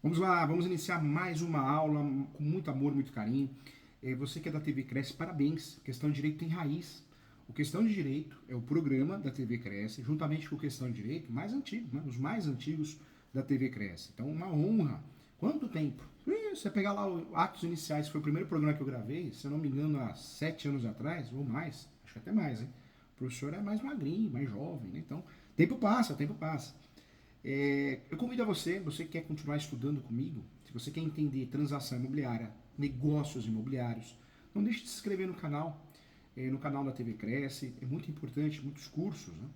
Vamos lá, vamos iniciar mais uma aula com muito amor, muito carinho. Você que é da TV Cresce, parabéns. Questão de Direito tem raiz. O Questão de Direito é o programa da TV Cresce, juntamente com o Questão de Direito mais antigo, né? Os mais antigos da TV Cresce. Então, uma honra. Quanto tempo? Você pegar lá o Atos Iniciais, foi o primeiro programa que eu gravei, se eu não me engano, há 7 anos atrás, ou mais, acho que até mais, hein? O professor é mais magrinho, mais jovem, né? Então, tempo passa, tempo passa. Eu convido a você que quer continuar estudando comigo, se você quer entender transação imobiliária, negócios imobiliários, não deixe de se inscrever no canal da TV Cresce, é muito importante, muitos cursos, né?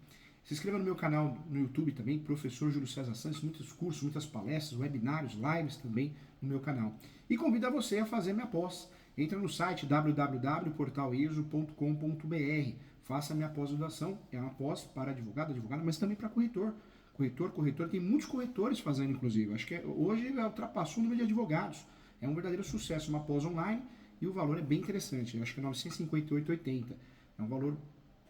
Se inscreva no meu canal no YouTube também, Professor Júlio César Santos, muitos cursos, muitas palestras, webinários, lives também no meu canal. E convido a você a fazer minha pós. Entra no site www.portaleso.com.br, faça minha pós-graduação, é uma pós para advogado, advogada, mas também para corretor. Corretor, tem muitos corretores fazendo, inclusive. Acho que hoje ultrapassou o número de advogados. É um verdadeiro sucesso, uma pós online, e o valor é bem interessante. Eu acho que é R$ 958,80. É um valor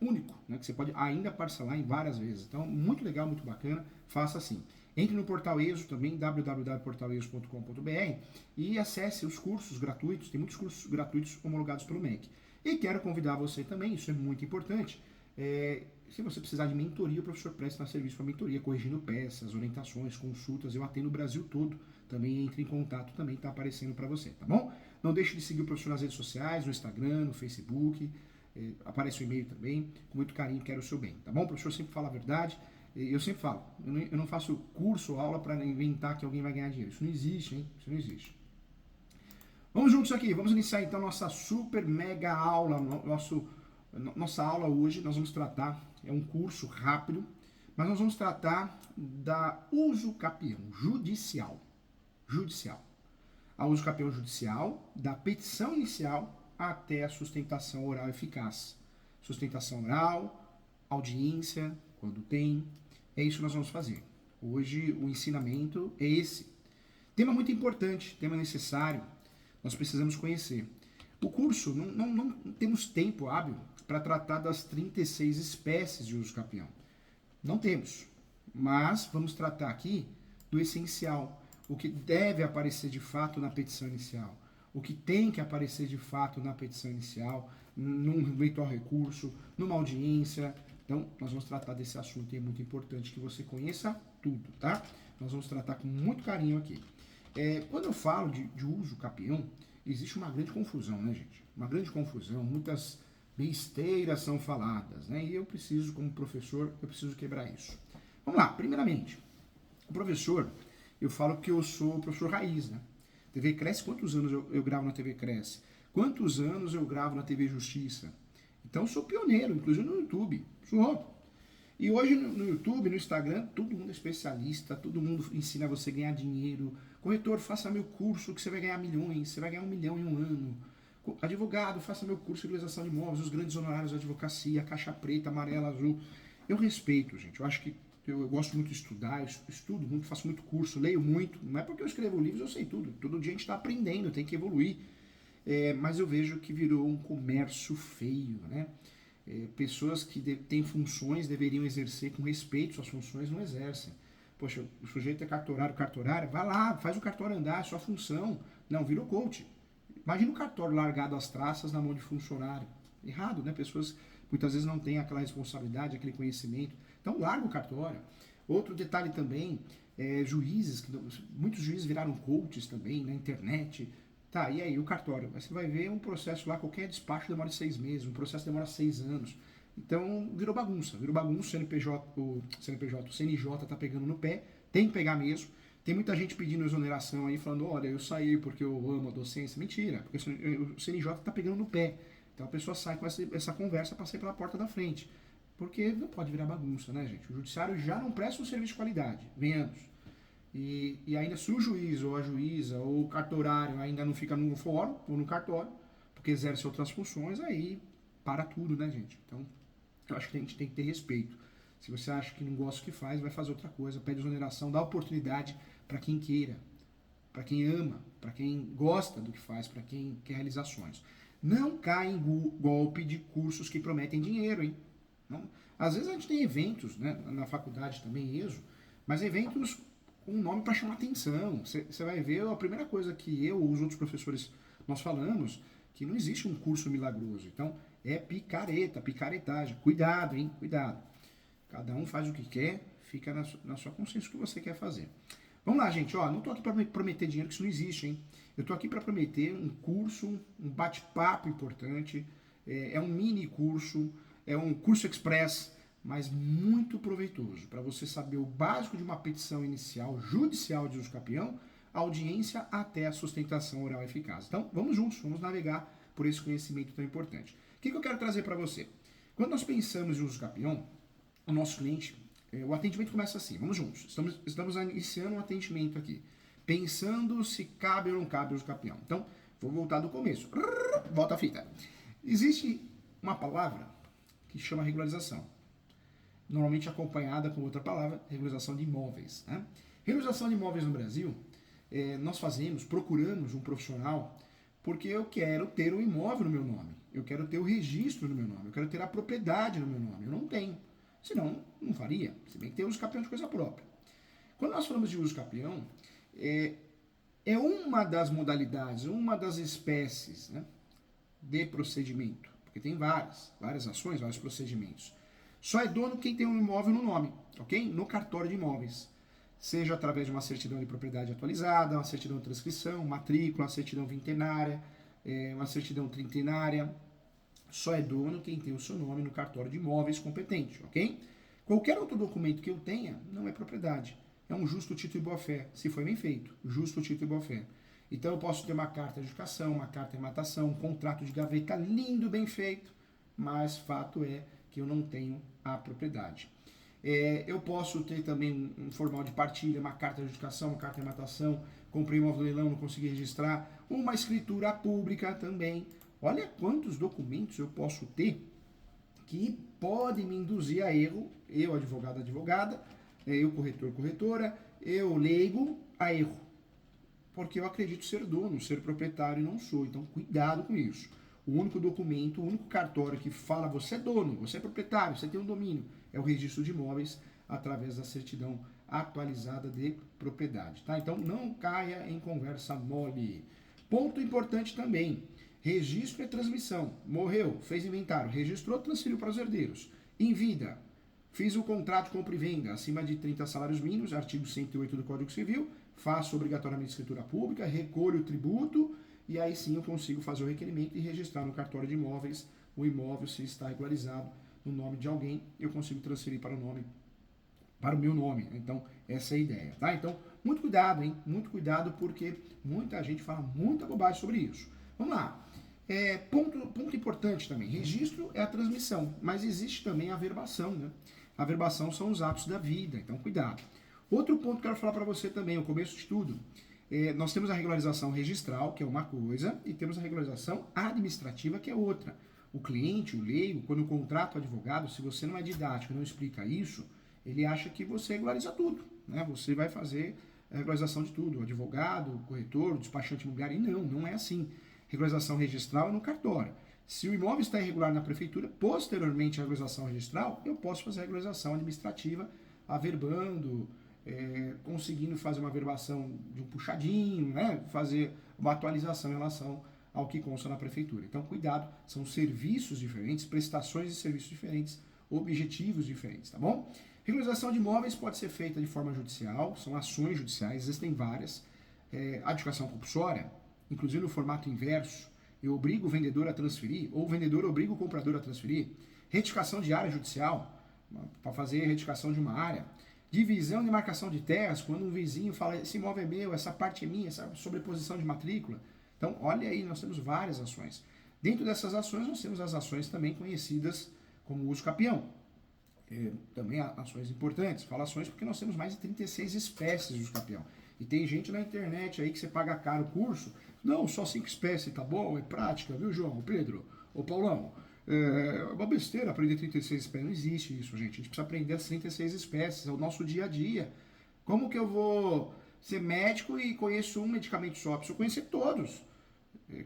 único, né, que você pode ainda parcelar em várias vezes. Então, muito legal, muito bacana, faça assim. Entre no Portal ESO também, www.portaleso.com.br, e acesse os cursos gratuitos, tem muitos cursos gratuitos homologados pelo MEC. E quero convidar você também, isso é muito importante, se você precisar de mentoria, o professor presta serviço para mentoria, corrigindo peças, orientações, consultas, eu atendo o Brasil todo, também entre em contato, também está aparecendo para você, tá bom? Não deixe de seguir o professor nas redes sociais, no Instagram, no Facebook, aparece o e-mail também, com muito carinho, quero o seu bem, tá bom? O professor sempre fala a verdade, eu sempre falo, eu não faço curso ou aula para inventar que alguém vai ganhar dinheiro, isso não existe, hein? Isso não existe. Vamos juntos aqui, vamos iniciar então nossa super mega aula, nossa aula hoje, nós vamos tratar, é um curso rápido, mas nós vamos tratar da uso capião judicial, a uso capião judicial, da petição inicial até a sustentação oral eficaz. Sustentação oral, audiência, quando tem, é isso que nós vamos fazer. Hoje o ensinamento é esse. Tema muito importante, tema necessário, nós precisamos conhecer. O curso, não temos tempo hábil para tratar das 36 espécies de uso capião. Não temos. Mas vamos tratar aqui do essencial. O que deve aparecer de fato na petição inicial. O que tem que aparecer de fato na petição inicial, num eventual recurso, numa audiência. Então, nós vamos tratar desse assunto e é muito importante que você conheça tudo, tá? Nós vamos tratar com muito carinho aqui. Quando eu falo de uso capião, existe uma grande confusão, né, gente? Uma grande confusão, muitas besteiras são faladas, né? E eu preciso, como professor, eu preciso quebrar isso. Vamos lá, primeiramente, o professor, eu falo que eu sou professor raiz, né? TV Cresce, quantos anos eu gravo na TV Cresce? Quantos anos eu gravo na TV Justiça? Então eu sou pioneiro, inclusive no YouTube, sou. E hoje no YouTube, no Instagram, todo mundo é especialista, todo mundo ensina você a ganhar dinheiro. Corretor, faça meu curso que você vai ganhar milhões, você vai ganhar 1 milhão em um ano. Advogado, faça meu curso de legalização de imóveis, os grandes honorários da advocacia, caixa preta, amarela, azul. Eu respeito, gente. Eu acho que eu gosto muito de estudar, eu estudo muito, faço muito curso, leio muito. Não é porque eu escrevo livros, eu sei tudo. Todo dia a gente está aprendendo, tem que evoluir. Mas eu vejo que virou um comércio feio, né? Pessoas que têm funções deveriam exercer com respeito suas funções, não exercem. Poxa, o sujeito é cartorária, vai lá, faz o cartório andar, é sua função. Não, virou coach. Imagina o cartório largado às traças na mão de funcionário. Errado, né? Pessoas muitas vezes não têm aquela responsabilidade, aquele conhecimento. Então, larga o cartório. Outro detalhe também, juízes, muitos juízes viraram coaches também na internet. Tá, e aí o cartório? Você vai ver um processo lá, qualquer despacho demora 6 meses, um processo demora 6 anos. Então, virou bagunça, o o CNJ tá pegando no pé, tem que pegar mesmo. Tem muita gente pedindo exoneração aí, falando, olha, eu saí porque eu amo a docência. Mentira, porque o CNJ tá pegando no pé. Então a pessoa sai com essa conversa para sair pela porta da frente. Porque não pode virar bagunça, né, gente? O judiciário já não presta um serviço de qualidade, vem anos. E ainda se o juiz ou a juíza ou o cartorário ainda não fica no fórum ou no cartório, porque exerce outras funções, aí para tudo, né, gente? Então, eu acho que a gente tem que ter respeito. Se você acha que não gosta do que faz, vai fazer outra coisa, pede exoneração, dá oportunidade para quem queira, para quem ama, para quem gosta do que faz, para quem quer realizações. Não cai em golpe de cursos que prometem dinheiro, hein? Não, às vezes a gente tem eventos, né, na faculdade também, ESO, mas eventos com um nome para chamar atenção. Você vai ver a primeira coisa que eu ou os outros professores nós falamos, que não existe um curso milagroso. Então, é picareta, picaretagem. Cuidado, hein? Cuidado. Cada um faz o que quer, fica na sua consciência o que você quer fazer. Vamos lá, gente. Ó, não estou aqui para prometer dinheiro, que isso não existe, hein? Eu estou aqui para prometer um curso, um bate-papo importante. É um mini curso, é um curso express, mas muito proveitoso, para você saber o básico de uma petição inicial judicial de uso capião, a audiência até a sustentação oral eficaz. Então, vamos juntos, vamos navegar por esse conhecimento tão importante. O que eu quero trazer para você? Quando nós pensamos em uso capião, o nosso cliente, o atendimento começa assim, vamos juntos, estamos iniciando um atendimento aqui, pensando se cabe ou não cabe o uso capião. Então, vou voltar do começo, volta a fita. Existe uma palavra que chama regularização, normalmente acompanhada com outra palavra, regularização de imóveis. Né? Regularização de imóveis no Brasil, nós procuramos um profissional, porque eu quero ter o imóvel no meu nome, eu quero ter o registro no meu nome, eu quero ter a propriedade no meu nome, eu não tenho. Senão, não faria, se bem que tem uso capião de coisa própria. Quando nós falamos de uso capião, é uma das modalidades, uma das espécies, né, de procedimento, porque tem várias ações, vários procedimentos. Só é dono quem tem um imóvel no nome, ok? No cartório de imóveis. Seja através de uma certidão de propriedade atualizada, uma certidão de transcrição, matrícula, uma certidão vintenária, uma certidão trintenária. Só é dono quem tem o seu nome no cartório de imóveis competente, ok? Qualquer outro documento que eu tenha não é propriedade. É um justo título e boa-fé, se foi bem feito. Justo título e boa-fé. Então eu posso ter uma carta de educação, uma carta de matação, um contrato de gaveta lindo, bem feito, mas fato é que eu não tenho a propriedade. Eu posso ter também um formal de partilha, uma carta de educação, uma carta de matação, comprei um imóvel no leilão, não consegui registrar, uma escritura pública também. Olha quantos documentos eu posso ter que podem me induzir a erro, eu advogado, advogada, eu corretor, corretora, eu leigo a erro. Porque eu acredito ser dono, ser proprietário e não sou. Então cuidado com isso. O único documento, o único cartório que fala você é dono, você é proprietário, você tem um domínio, é o registro de imóveis através da certidão atualizada de propriedade. Tá? Então não caia em conversa mole. Ponto importante também. Registro e transmissão. Morreu, fez inventário, registrou, transferiu para os herdeiros. Em vida, fiz o contrato de compra e venda acima de 30 salários mínimos, artigo 108 do Código Civil, faço obrigatoriamente escritura pública, recolho o tributo e aí sim eu consigo fazer o requerimento e registrar no cartório de imóveis o imóvel, se está regularizado no nome de alguém, eu consigo transferir para o meu nome. Então, essa é a ideia, tá? Então, muito cuidado, hein? Muito cuidado porque muita gente fala muita bobagem sobre isso. Vamos lá. Ponto importante também, registro é a transmissão, mas existe também a averbação, né? A averbação são os atos da vida, então cuidado. Outro ponto que eu quero falar para você também, o começo de tudo, nós temos a regularização registral, que é uma coisa, e temos a regularização administrativa, que é outra. O cliente, o leigo, quando contrata o advogado, se você não é didático, não explica isso, ele acha que você regulariza tudo, né? Você vai fazer a regularização de tudo, o advogado, o corretor, o despachante imobiliário, e não é assim. Regularização registral é no cartório. Se o imóvel está irregular na prefeitura, posteriormente à regularização registral, eu posso fazer a regularização administrativa, averbando, conseguindo fazer uma averbação de um puxadinho, né? Fazer uma atualização em relação ao que consta na prefeitura. Então, cuidado, são serviços diferentes, prestações de serviços diferentes, objetivos diferentes, tá bom? Regularização de imóveis pode ser feita de forma judicial, são ações judiciais, existem várias. A educação compulsória, inclusive no formato inverso, eu obrigo o vendedor a transferir, ou o vendedor obriga o comprador a transferir. Retificação de área judicial, para fazer retificação de uma área. Divisão de marcação de terras, quando um vizinho fala, esse imóvel é meu, essa parte é minha, essa sobreposição de matrícula. Então, olha aí, nós temos várias ações. Dentro dessas ações, nós temos as ações também conhecidas como uso capião. Também ações importantes. Falo ações porque nós temos mais de 36 espécies de uso capião. E tem gente na internet aí que você paga caro o curso. Não, só 5 espécies, tá bom? É prática, viu, João? O Pedro? Ô, Paulão? É uma besteira aprender 36 espécies. Não existe isso, gente. A gente precisa aprender as 36 espécies. É o nosso dia a dia. Como que eu vou ser médico e conheço um medicamento só? Preciso conhecer todos.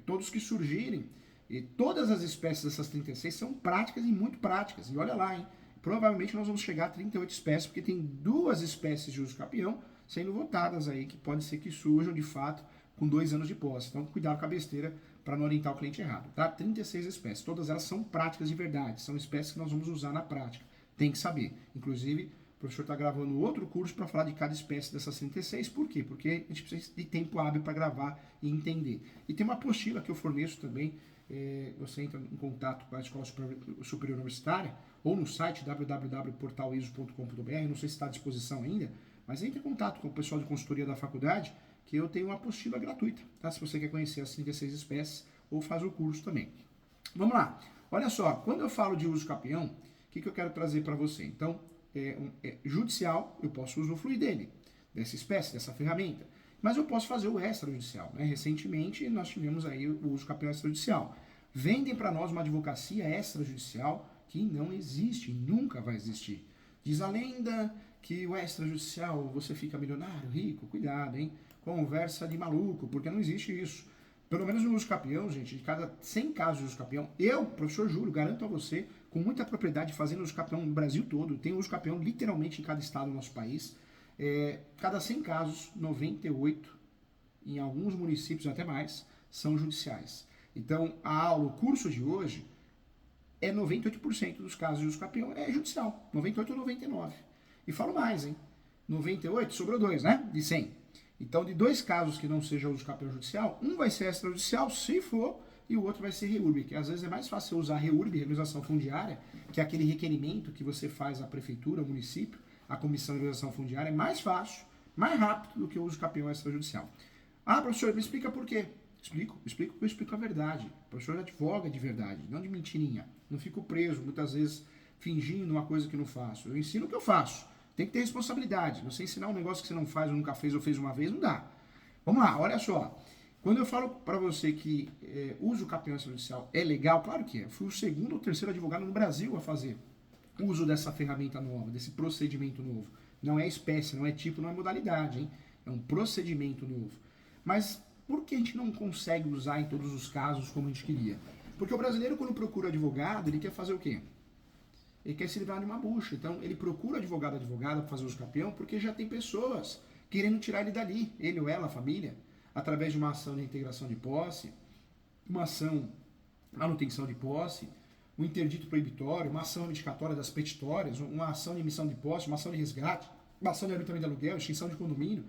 Todos que surgirem. E todas as espécies dessas 36 são práticas e muito práticas. E olha lá, hein? Provavelmente nós vamos chegar a 38 espécies, porque tem 2 espécies de uso capião, sendo votadas aí, que pode ser que surjam de fato com 2 anos de posse. Então, cuidado com a besteira para não orientar o cliente errado, tá? 36 espécies, todas elas são práticas de verdade, são espécies que nós vamos usar na prática. Tem que saber. Inclusive, o professor está gravando outro curso para falar de cada espécie dessas 36. Por quê? Porque a gente precisa de tempo hábil para gravar e entender. E tem uma apostila que eu forneço também. Você entra em contato com a Escola Superior Universitária ou no site www.portaliso.com.br. Não sei se está à disposição ainda, mas entre em contato com o pessoal de consultoria da faculdade, que eu tenho uma apostila gratuita, tá? Se você quer conhecer as 36 espécies ou faz o curso também. Vamos lá. Olha só, quando eu falo de uso capião, o que eu quero trazer para você? Então, judicial, eu posso usufruir dele, dessa espécie, dessa ferramenta. Mas eu posso fazer o extrajudicial, né? Recentemente, nós tivemos aí o uso capião extrajudicial. Vendem para nós uma advocacia extrajudicial que não existe, nunca vai existir. Diz a lenda que o extrajudicial, você fica milionário, rico, cuidado, hein? Conversa de maluco, porque não existe isso. Pelo menos no uso capião, gente, de cada 100 casos de uso capião, eu, professor Júlio, garanto a você, com muita propriedade, fazendo uso capião no Brasil todo, tem uso capião literalmente em cada estado do nosso país, cada 100 casos, 98, em alguns municípios até mais, são judiciais. Então, a aula, o curso de hoje, 98% dos casos de uso capião é judicial, 98 ou 99. E falo mais, hein? 98, sobrou 2, né? De 100. Então, de 2 casos que não seja uso capião judicial, um vai ser extrajudicial, se for, e o outro vai ser REURB, que às vezes é mais fácil usar REURB, regularização fundiária, que é aquele requerimento que você faz à prefeitura, ao município, à comissão de regularização fundiária, é mais fácil, mais rápido do que o uso capião extrajudicial. Ah, professor, me explica por quê. Eu explico a verdade. O professor advoga de verdade, não de mentirinha. Não fico preso, muitas vezes, fingindo uma coisa que não faço. Eu ensino o que eu faço. Tem que ter responsabilidade. Você ensinar um negócio que você não faz ou nunca fez ou fez uma vez, não dá. Vamos lá, olha só. Quando eu falo para você que uso capião extrajudicial é legal, claro que é. Eu fui o 2º ou 3º advogado no Brasil a fazer uso dessa ferramenta nova, desse procedimento novo. Não é espécie, não é tipo, não é modalidade, hein? É um procedimento novo. Mas por que a gente não consegue usar em todos os casos como a gente queria? Porque o brasileiro, quando procura advogado, ele quer fazer o quê? Ele quer se livrar de uma bucha. Então, ele procura advogada para fazer uso capião, porque já tem pessoas querendo tirar ele dali, ele ou ela, a família, através de uma ação de integração de posse, uma ação de manutenção de posse, um interdito proibitório, uma ação reivindicatória das petitórias, uma ação de emissão de posse, uma ação de resgate, uma ação de arbitamento de aluguel, extinção de condomínio,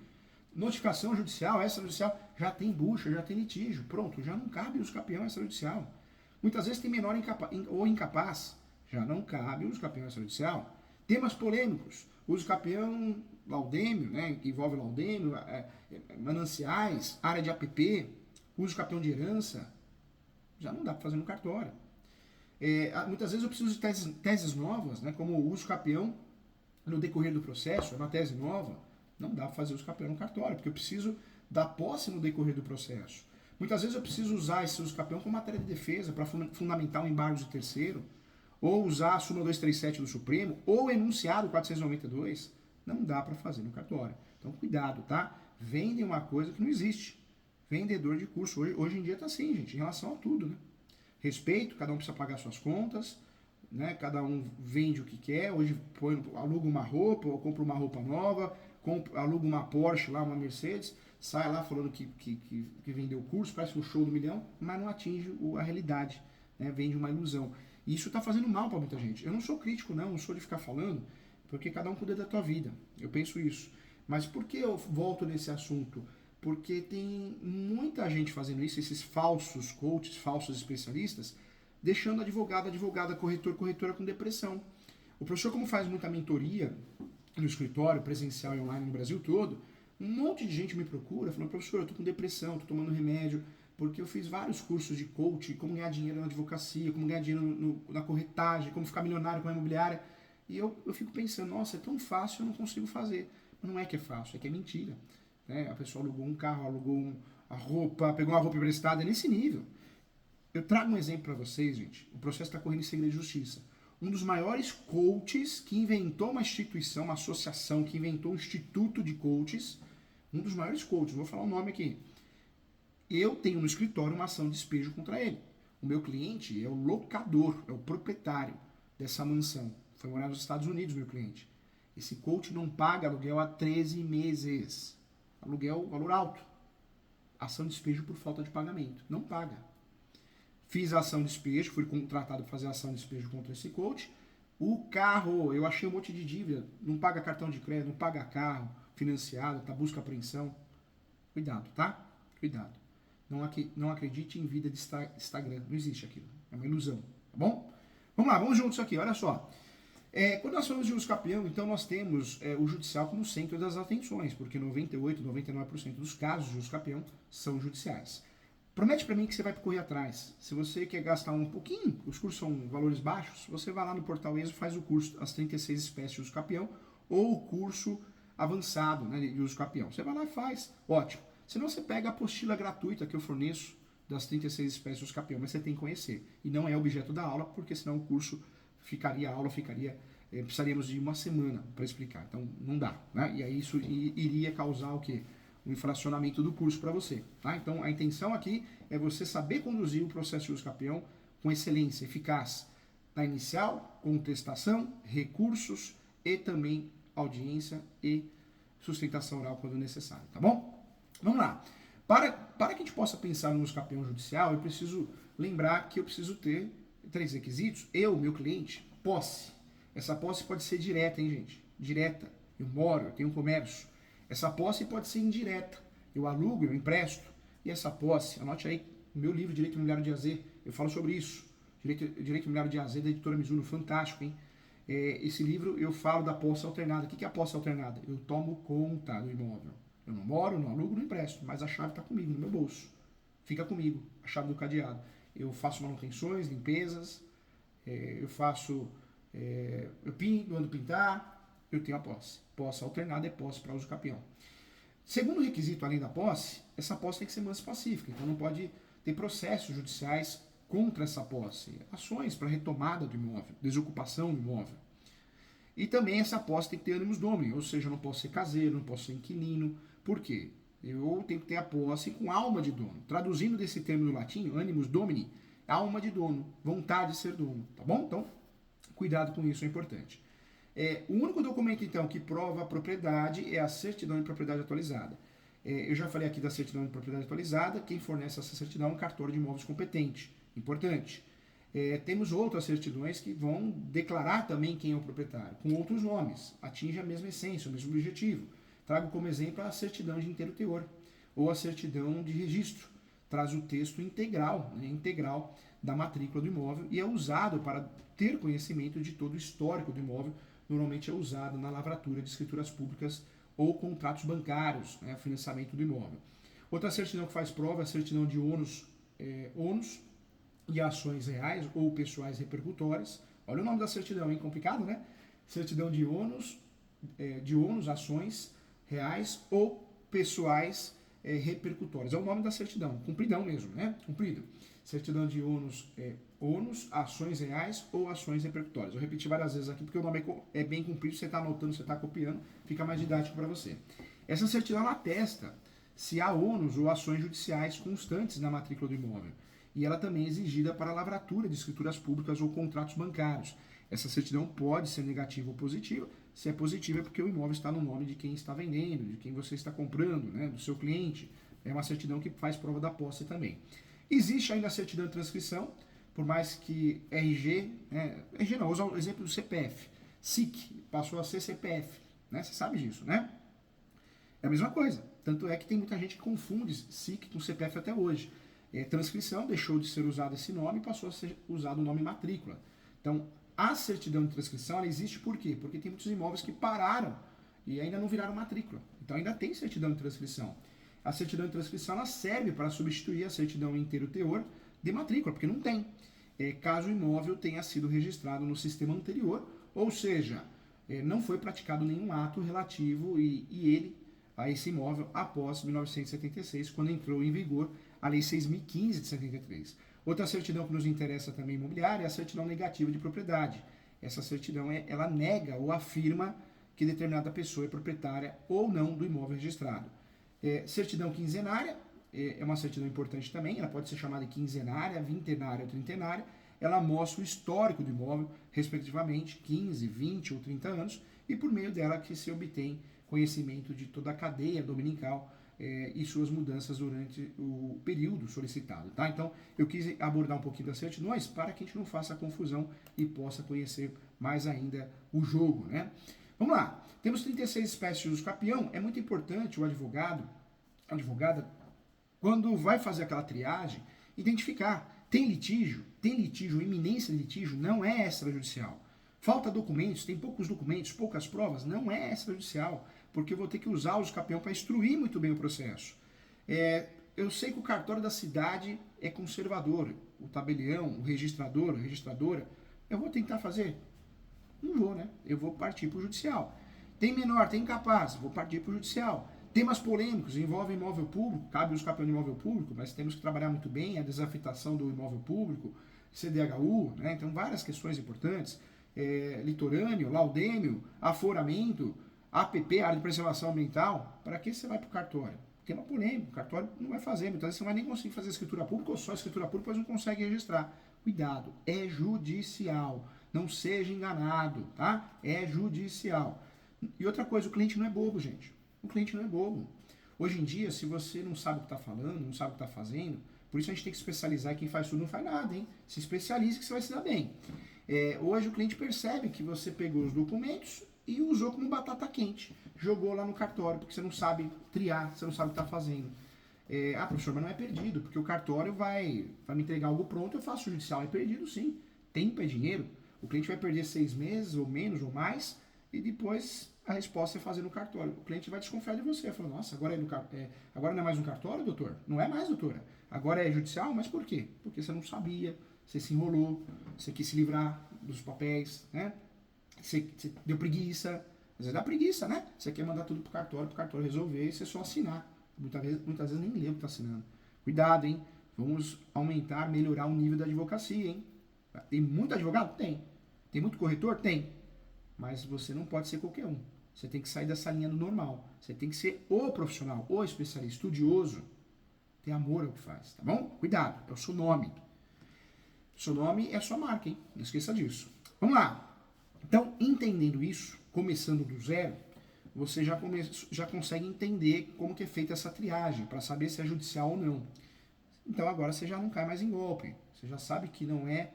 notificação judicial, extrajudicial, já tem bucha, já tem litígio, pronto, já não cabe uso capião extrajudicial. Muitas vezes tem menor ou incapaz, já não cabe o uso capião extrajudicial. Temas polêmicos, uso capião laudêmio, né, que envolve laudêmio, mananciais, área de APP, uso capião de herança, já não dá para fazer no cartório. Muitas vezes eu preciso de teses novas, né, como o uso capião no decorrer do processo, é uma tese nova, não dá para fazer uso capião no cartório, porque eu preciso da posse no decorrer do processo. Muitas vezes eu preciso usar esse uso capião como matéria de defesa para fundamentar um embargo de terceiro, ou usar a súmula 237 do Supremo, ou enunciado 492, não dá para fazer no cartório. Então, cuidado, tá? Vendem uma coisa que não existe. Vendedor de curso. Hoje em dia tá assim, gente, em relação a tudo, né? Respeito, cada um precisa pagar suas contas, né? Cada um vende o que quer. Hoje aluga uma roupa, ou compra uma roupa nova, aluga uma Porsche lá, uma Mercedes, sai lá falando que vendeu o curso, parece um show do milhão, mas não atinge a realidade, né? Vende uma ilusão. E isso está fazendo mal para muita gente. Eu não sou crítico, não sou de ficar falando, porque cada um cuida da tua vida. Eu penso isso. Mas por que eu volto nesse assunto? Porque tem muita gente fazendo isso, esses falsos coaches, falsos especialistas, deixando advogada, corretora com depressão. O professor, como faz muita mentoria no escritório, presencial e online no Brasil todo, um monte de gente me procura, falando, professor, eu estou com depressão, estou tomando remédio, porque eu fiz vários cursos de coach, como ganhar dinheiro na advocacia, como ganhar dinheiro na corretagem, como ficar milionário com a imobiliária. E eu fico pensando, nossa, é tão fácil, eu não consigo fazer. Mas não é que é fácil, é que é mentira. Né? A pessoa alugou um carro, alugou a roupa, pegou uma roupa emprestada, é nesse nível. Eu trago um exemplo para vocês, gente. O processo está correndo em segredo de justiça. Um dos maiores coaches que inventou uma instituição, uma associação, que inventou um instituto de coaches, um dos maiores coaches, vou falar o nome aqui. Eu tenho no escritório uma ação de despejo contra ele. O meu cliente é o locador, é o proprietário dessa mansão. Foi morar nos Estados Unidos, meu cliente. Esse coach não paga aluguel há 13 meses. Aluguel, valor alto. Ação de despejo por falta de pagamento. Não paga. Fiz a ação de despejo, fui contratado para fazer a ação de despejo contra esse coach. O carro, eu achei um monte de dívida. Não paga cartão de crédito, não paga carro financiado, tá busca apreensão. Cuidado, tá? Cuidado. Não acredite em vida de Instagram. Não existe aquilo. É uma ilusão, tá bom? Vamos lá, vamos juntos aqui, olha só. Quando nós falamos de uso capião, então nós temos o judicial como centro das atenções, porque 98, 99% dos casos de uso capião são judiciais. Promete para mim que você vai correr atrás. Se você quer gastar um pouquinho, os cursos são valores baixos, você vai lá no portal ESO, faz o curso, as 36 espécies de uso capião, ou o curso avançado, né, de uso capião. Você vai lá e faz, ótimo. Senão você pega a apostila gratuita que eu forneço das 36 espécies de uso capião, mas você tem que conhecer. E não é objeto da aula, porque senão o curso precisaríamos de uma semana para explicar. Então não dá, né? E aí isso iria causar o quê? Um inflacionamento do curso para você, tá? Então a intenção aqui é você saber conduzir o processo de uso capião com excelência, eficaz, na inicial, contestação, recursos e também audiência e sustentação oral quando necessário, tá bom? Vamos lá. Para que a gente possa pensar no uso capião judicial, eu preciso lembrar que eu preciso ter 3 requisitos. Eu, meu cliente, posse. Essa posse pode ser direta, hein, gente? Direta. Eu moro, eu tenho um comércio. Essa posse pode ser indireta. Eu alugo, eu empresto. E essa posse, anote aí, no meu livro Direito Imobiliário de AZ, eu falo sobre isso. Direito Imobiliário de AZ, da editora Mizuno, fantástico, hein? Esse livro eu falo da posse alternada. O que é a posse alternada? Eu tomo conta do imóvel. Eu não moro, não alugo, não empresto, mas a chave está comigo, no meu bolso. Fica comigo, a chave do cadeado. Eu faço manutenções, limpezas, eu pinto, ando pintar, eu tenho a posse. Posse alternada é posse para uso capião. Segundo requisito, além da posse, essa posse tem que ser mansa e pacífica, então não pode ter processos judiciais contra essa posse. Ações para retomada do imóvel, desocupação do imóvel. E também essa posse tem que ter ânimos domini, ou seja, eu não posso ser caseiro, não posso ser inquilino. Por quê? Eu tenho que ter a posse com alma de dono. Traduzindo desse termo do latim, animus domini, alma de dono, vontade de ser dono, tá bom? Então, cuidado com isso, é importante. O único documento, então, que prova a propriedade é a certidão de propriedade atualizada. Eu já falei aqui da certidão de propriedade atualizada, quem fornece essa certidão é um cartório de imóveis competente, importante. Temos outras certidões que vão declarar também quem é o proprietário, com outros nomes, atinge a mesma essência, o mesmo objetivo. Trago como exemplo a certidão de inteiro teor, ou a certidão de registro. Traz o texto integral, integral da matrícula do imóvel e é usado para ter conhecimento de todo o histórico do imóvel. Normalmente é usado na lavratura de escrituras públicas ou contratos bancários, financiamento do imóvel. Outra certidão que faz prova é a certidão de ônus e ações reais ou pessoais repercutórias. Olha o nome da certidão, hein? Complicado, né? Certidão de ônus, ações reais ou pessoais repercutórias. É o nome da certidão, cumpridão mesmo, né? Cumprido. Certidão de ônus, ações reais ou ações repercutórias. Eu repeti várias vezes aqui porque o nome é bem comprido, você está anotando, você está copiando, fica mais didático para você. Essa certidão ela atesta se há ônus ou ações judiciais constantes na matrícula do imóvel. E ela também é exigida para a lavratura de escrituras públicas ou contratos bancários. Essa certidão pode ser negativa ou positiva. Se é positiva é porque o imóvel está no nome de quem está vendendo, de quem você está comprando, né, do seu cliente. É uma certidão que faz prova da posse também. Existe ainda a certidão de transcrição, por mais que RG não, usa o exemplo do CPF. SIC passou a ser CPF, né? Você sabe disso, né? É a mesma coisa. Tanto é que tem muita gente que confunde SIC com CPF até hoje. Transcrição deixou de ser usado esse nome e passou a ser usado o nome matrícula. Então, a certidão de transcrição ela existe por quê? Porque tem muitos imóveis que pararam e ainda não viraram matrícula. Então, ainda tem certidão de transcrição. A certidão de transcrição ela serve para substituir a certidão inteiro teor de matrícula, porque não tem. Caso o imóvel tenha sido registrado no sistema anterior, ou seja, não foi praticado nenhum ato relativo a esse imóvel após 1976, quando entrou em vigor a Lei 6.015 de 73. Outra certidão que nos interessa também imobiliária é a certidão negativa de propriedade. Essa certidão ela nega ou afirma que determinada pessoa é proprietária ou não do imóvel registrado. Certidão quinzenária é uma certidão importante também, ela pode ser chamada de quinzenária, vintenária ou trintenária. Ela mostra o histórico do imóvel, respectivamente 15, 20 ou 30 anos, e por meio dela que se obtém conhecimento de toda a cadeia dominical e suas mudanças durante o período solicitado, tá? Então, eu quis abordar um pouquinho das certidões para que a gente não faça confusão e possa conhecer mais ainda o jogo, né? Vamos lá. Temos 36 espécies de usucapião. É muito importante o advogada, quando vai fazer aquela triagem, identificar. Tem litígio, iminência de litígio, não é extrajudicial. Falta documentos, tem poucos documentos, poucas provas, não é extrajudicial, porque eu vou ter que usar o usucapião para instruir muito bem o processo. Eu sei que o cartório da cidade é conservador, o tabelião, o registrador, a registradora, eu vou tentar fazer? Não vou, né? Eu vou partir para o judicial. Tem menor, tem incapaz, vou partir para o judicial. Temas polêmicos, envolvem imóvel público, cabe o usucapião de imóvel público, mas temos que trabalhar muito bem a desafetação do imóvel público, CDHU, né? Então várias questões importantes, litorâneo, laudêmio, aforamento, APP, área de preservação ambiental. Para que você vai para o cartório? Tema polêmico, o cartório não vai fazer, muitas vezes você não vai nem conseguir fazer escritura pública ou só escritura pública, mas não consegue registrar. Cuidado, é judicial, não seja enganado, tá? É judicial. E outra coisa, o cliente não é bobo, gente. O cliente não é bobo. Hoje em dia, se você não sabe o que está falando, não sabe o que está fazendo, por isso a gente tem que especializar, e quem faz tudo não faz nada, hein? Se especialize que você vai se dar bem. Hoje o cliente percebe que você pegou os documentos e usou como batata quente. Jogou lá no cartório, porque você não sabe triar, você não sabe o que está fazendo. Professor, mas não é perdido, porque o cartório vai me entregar algo pronto, eu faço o judicial. É perdido sim. Tempo é dinheiro. O cliente vai perder 6 meses, ou menos, ou mais, e depois a resposta é fazer no cartório. O cliente vai desconfiar de você. Falou, nossa, agora não é mais um cartório, doutor? Não é mais, doutora. Agora é judicial? Mas por quê? Porque você não sabia, você se enrolou, você quis se livrar dos papéis, né? Você deu preguiça. Às vezes dá preguiça, né? Você quer mandar tudo pro cartório resolver e você só assinar. Muitas vezes nem lembra que tá assinando. Cuidado, hein? Vamos aumentar, melhorar o nível da advocacia, hein? Tem muito advogado? Tem. Tem muito corretor? Tem. Mas você não pode ser qualquer um. Você tem que sair dessa linha do normal. Você tem que ser o profissional, o especialista, estudioso. Tem amor ao que faz, tá bom? Cuidado, é o seu nome. O seu nome é a sua marca, hein? Não esqueça disso. Vamos lá. Então, entendendo isso, começando do zero, você já consegue entender como que é feita essa triagem, para saber se é judicial ou não. Então agora você já não cai mais em golpe. Você já sabe que não é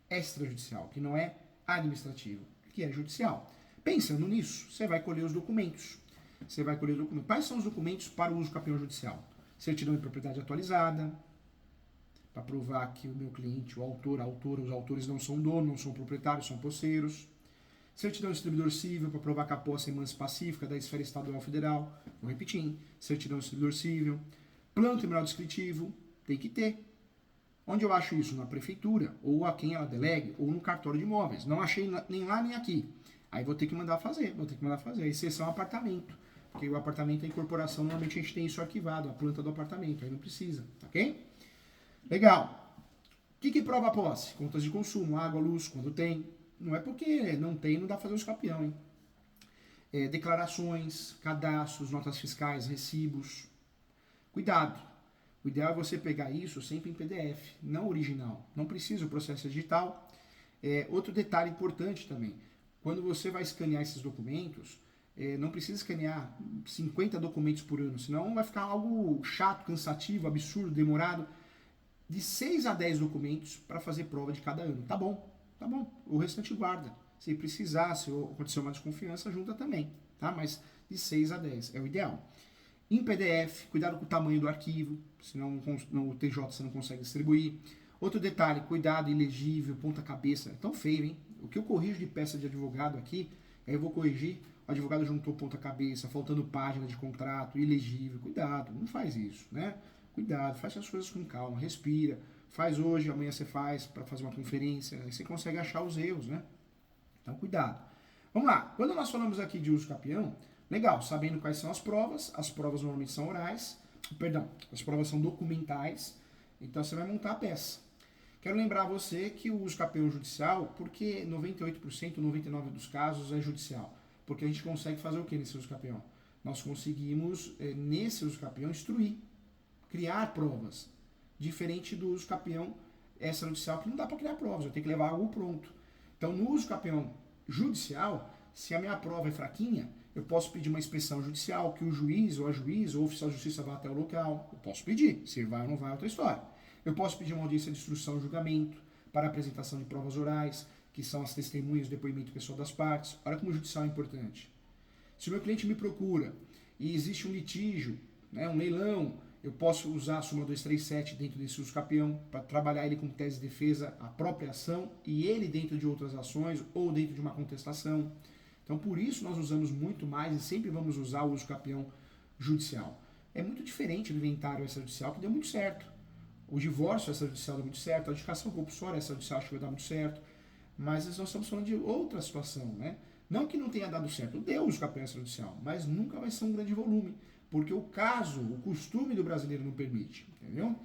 extrajudicial, que não é administrativo, que é judicial. Pensando nisso, você vai colher os documentos. Quais são os documentos para o usucapião judicial? Certidão de propriedade atualizada, para provar que o meu cliente, o autor, os autores não são donos, não são proprietários, são posseiros. Certidão de distribuidor civil, para provar que a posse é mansa pacífica da esfera estadual federal. Vou repetir, certidão de distribuidor civil. Plano terminal descritivo, tem que ter. Onde eu acho isso? Na prefeitura, ou a quem ela delegue, ou no cartório de imóveis. Não achei nem lá nem aqui. Aí vou ter que mandar fazer, A exceção apartamento. Porque o apartamento é incorporação, normalmente a gente tem isso arquivado, a planta do apartamento, aí não precisa, ok? Legal. O que prova a posse? Contas de consumo, água, luz, quando tem. Não é porque não tem, não dá pra fazer o usucapião, hein? Declarações, cadastros, notas fiscais, recibos. Cuidado. O ideal é você pegar isso sempre em PDF, não original. Não precisa o processo digital. Outro detalhe importante também. Quando você vai escanear esses documentos, não precisa escanear 50 documentos por ano, senão vai ficar algo chato, cansativo, absurdo, demorado. De 6 a 10 documentos para fazer prova de cada ano. Tá bom. O restante guarda. Se precisar, se acontecer uma desconfiança, junta também. Tá? Mas de 6 a 10 é o ideal. Em PDF, cuidado com o tamanho do arquivo, senão o TJ você não consegue distribuir. Outro detalhe, cuidado, ilegível, ponta cabeça. É tão feio, hein? O que eu corrijo de peça de advogado aqui, eu vou corrigir, o advogado juntou ponta cabeça, faltando página de contrato, ilegível. Cuidado, não faz isso, né? Cuidado, faz as coisas com calma, respira. Faz hoje, amanhã você faz para fazer uma conferência, aí você consegue achar os erros, né? Então, cuidado. Vamos lá. Quando nós falamos aqui de usucapião, legal, sabendo quais são as provas normalmente são orais, as provas são documentais, então você vai montar a peça. Quero lembrar a você que o usucapião judicial, porque 98%, 99% dos casos é judicial, porque a gente consegue fazer o que nesse usucapião? Nós conseguimos, nesse usucapião, instruir, criar provas, diferente do usucapião extrajudicial, que não dá para criar provas, eu tenho que levar algo pronto. Então, no usucapião judicial, se a minha prova é fraquinha, eu posso pedir uma inspeção judicial, que o juiz ou a juíza ou o oficial de justiça vá até o local. Eu posso pedir, se ele vai ou não vai é outra história. Eu posso pedir uma audiência de instrução e julgamento para apresentação de provas orais, que são as testemunhas, o depoimento pessoal das partes. Olha como o judicial é importante. Se o meu cliente me procura e existe um litígio, né, um leilão, eu posso usar a súmula 237 dentro desse uso capião para trabalhar ele com tese de defesa, a própria ação e ele dentro de outras ações ou dentro de uma contestação. Então, por isso nós usamos muito mais e sempre vamos usar o uso capião judicial. É muito diferente do inventário extrajudicial, que deu muito certo. O divórcio extrajudicial deu muito certo, a edificação compulsória extrajudicial acho que vai dar muito certo, mas nós estamos falando de outra situação, né? Não que não tenha dado certo, deu o uso capião extrajudicial, mas nunca vai ser um grande volume, porque o caso, o costume do brasileiro não permite, entendeu?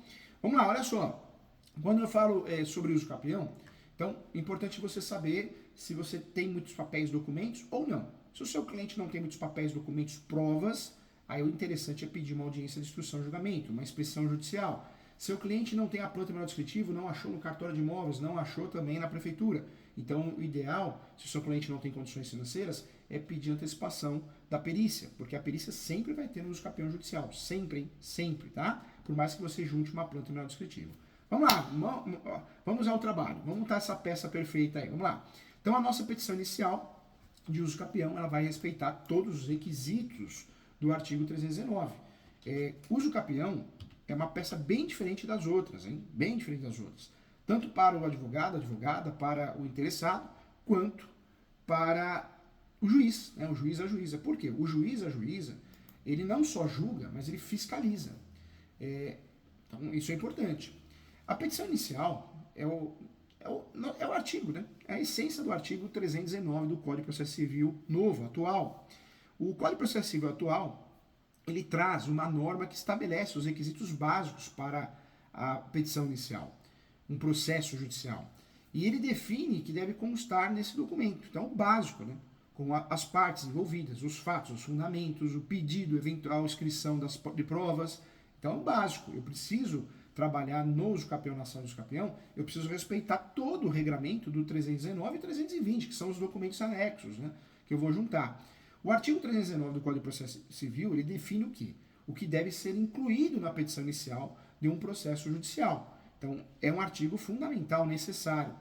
Vamos lá, olha só. Quando eu falo sobre uso capião, então é importante você saber se você tem muitos papéis, documentos ou não. Se o seu cliente não tem muitos papéis, documentos, provas, aí o interessante é pedir uma audiência de instrução e julgamento, uma inspeção judicial. Seu cliente não tem a planta menor descritivo, não achou no cartório de imóveis, não achou também na prefeitura. Então, o ideal, se o seu cliente não tem condições financeiras, é pedir antecipação da perícia, porque a perícia sempre vai ter no uso capião judicial. Sempre, hein? Sempre, tá? Por mais que você junte uma planta menor descritivo. Vamos lá, vamos ao trabalho. Vamos montar essa peça perfeita aí. Vamos lá. Então, a nossa petição inicial de uso capião, ela vai respeitar todos os requisitos do artigo 319. Uso capião é uma peça bem diferente das outras, hein? Bem diferente das outras. Tanto para o advogado, advogada, para o interessado, quanto para o juiz, né? O juiz, a juíza. Por quê? O juiz, a juíza, ele não só julga, mas ele fiscaliza. Então, isso é importante. A petição inicial é o artigo, né? É a essência do artigo 319 do Código de Processo Civil novo, atual. O Código de Processo Civil atual, ele traz uma norma que estabelece os requisitos básicos para a petição inicial, um processo judicial. E ele define que deve constar nesse documento. Então, o básico, né? Com as partes envolvidas, os fatos, os fundamentos, o pedido, eventual inscrição de provas. Então, o básico. Eu preciso trabalhar no uso capião, na ação do uso capião, eu preciso respeitar todo o regramento do 319 e 320, que são os documentos anexos, né? Que eu vou juntar. O artigo 319 do Código de Processo Civil, ele define o quê? O que deve ser incluído na petição inicial de um processo judicial. Então, é um artigo fundamental, necessário.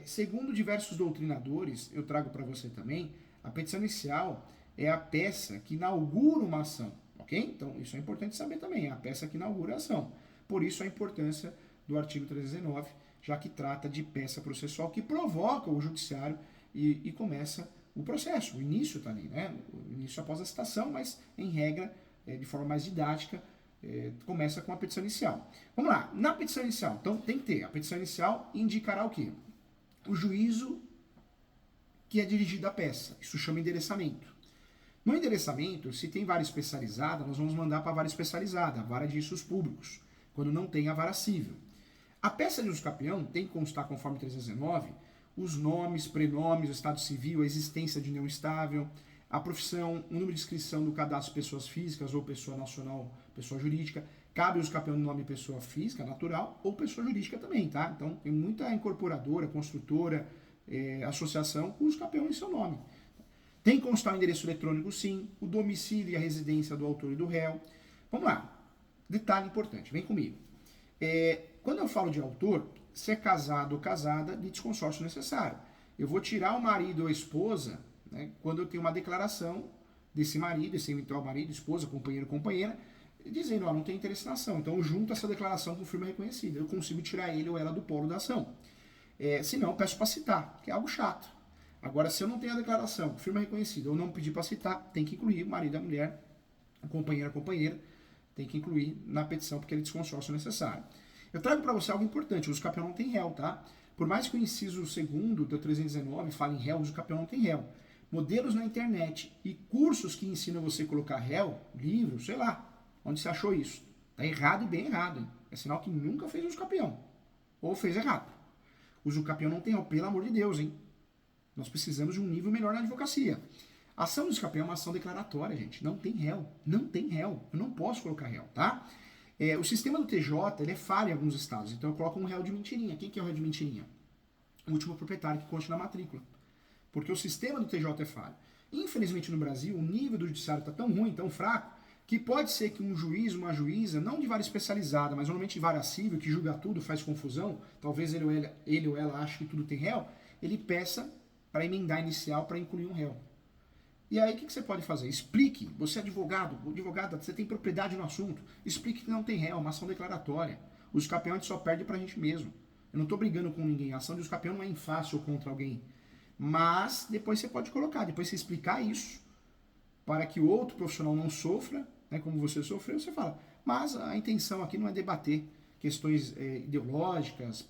Segundo diversos doutrinadores, eu trago para você também, a petição inicial é a peça que inaugura uma ação, ok? Então, isso é importante saber também, é a peça que inaugura a ação. Por isso, a importância do artigo 319, já que trata de peça processual que provoca o judiciário e começa o processo, o início está ali, né? O início após a citação, mas em regra, de forma mais didática, começa com a petição inicial. Vamos lá, na petição inicial, então tem que ter, a petição inicial indicará o quê? O juízo que é dirigido à peça, isso chama endereçamento. No endereçamento, se tem vara especializada, nós vamos mandar para a vara especializada, a vara de registros públicos, quando não tem a vara civil. A peça de uso capião tem que constar, conforme 319, os nomes, prenomes, o estado civil, a existência de união estável, a profissão, o número de inscrição do cadastro de pessoas físicas ou pessoa nacional, pessoa jurídica. Cabe uso capião no nome pessoa física, natural, ou pessoa jurídica também, tá? Então, tem muita incorporadora, construtora, associação com uso capião em seu nome. Tem que constar o endereço eletrônico, sim, o domicílio e a residência do autor e do réu. Vamos lá. Detalhe importante, vem comigo. Quando eu falo de autor, se é casado ou casada, litisconsórcio necessário. Eu vou tirar o marido ou a esposa, né, quando eu tenho uma declaração desse marido, esse eventual marido, esposa, companheiro, companheira, dizendo, não tem interesse na ação. Então, eu junto essa declaração com firma reconhecida. Eu consigo tirar ele ou ela do polo da ação. Se não, eu peço para citar, que é algo chato. Agora, se eu não tenho a declaração, firma reconhecida, ou não pedir para citar, tem que incluir o marido e a mulher, o companheiro, a companheira, tem que incluir na petição, porque é litisconsórcio necessário. Eu trago para você algo importante, o uso capião não tem réu, tá? Por mais que o inciso 2º do 319 fale em réu, o uso capião não tem réu. Modelos na internet e cursos que ensinam você a colocar réu, livro, sei lá, onde você achou isso. Tá errado e bem errado, hein? É sinal que nunca fez uso capião. Ou fez errado. O uso capião não tem réu, pelo amor de Deus, hein? Nós precisamos de um nível melhor na advocacia. A ação do uso capião é uma ação declaratória, gente. Não tem réu. Não tem réu. Eu não posso colocar réu, tá? O sistema do TJ, ele é falho em alguns estados. Então eu coloco um réu de mentirinha. Quem que é o réu de mentirinha? O último proprietário que consta na matrícula. porque o sistema do TJ é falho. Infelizmente no Brasil, o nível do judiciário está tão ruim, tão fraco, que pode ser que um juiz, uma juíza, não de vara especializada, mas normalmente de vara civil, que julga tudo, faz confusão, talvez ele ou ela ache que tudo tem réu, ele peça para emendar inicial para incluir um réu. E aí o que você pode fazer? Explique, você é advogado, advogada, você tem propriedade no assunto, explique que não tem réu, uma ação declaratória. Os campeões a gente só perde pra gente mesmo. Eu não tô brigando com ninguém, a ação dos campeões não é em face ou contra alguém. Mas depois você pode colocar, depois você explicar isso, para que o outro profissional não sofra, né, como você sofreu, você fala, mas a intenção aqui não é debater questões ideológicas,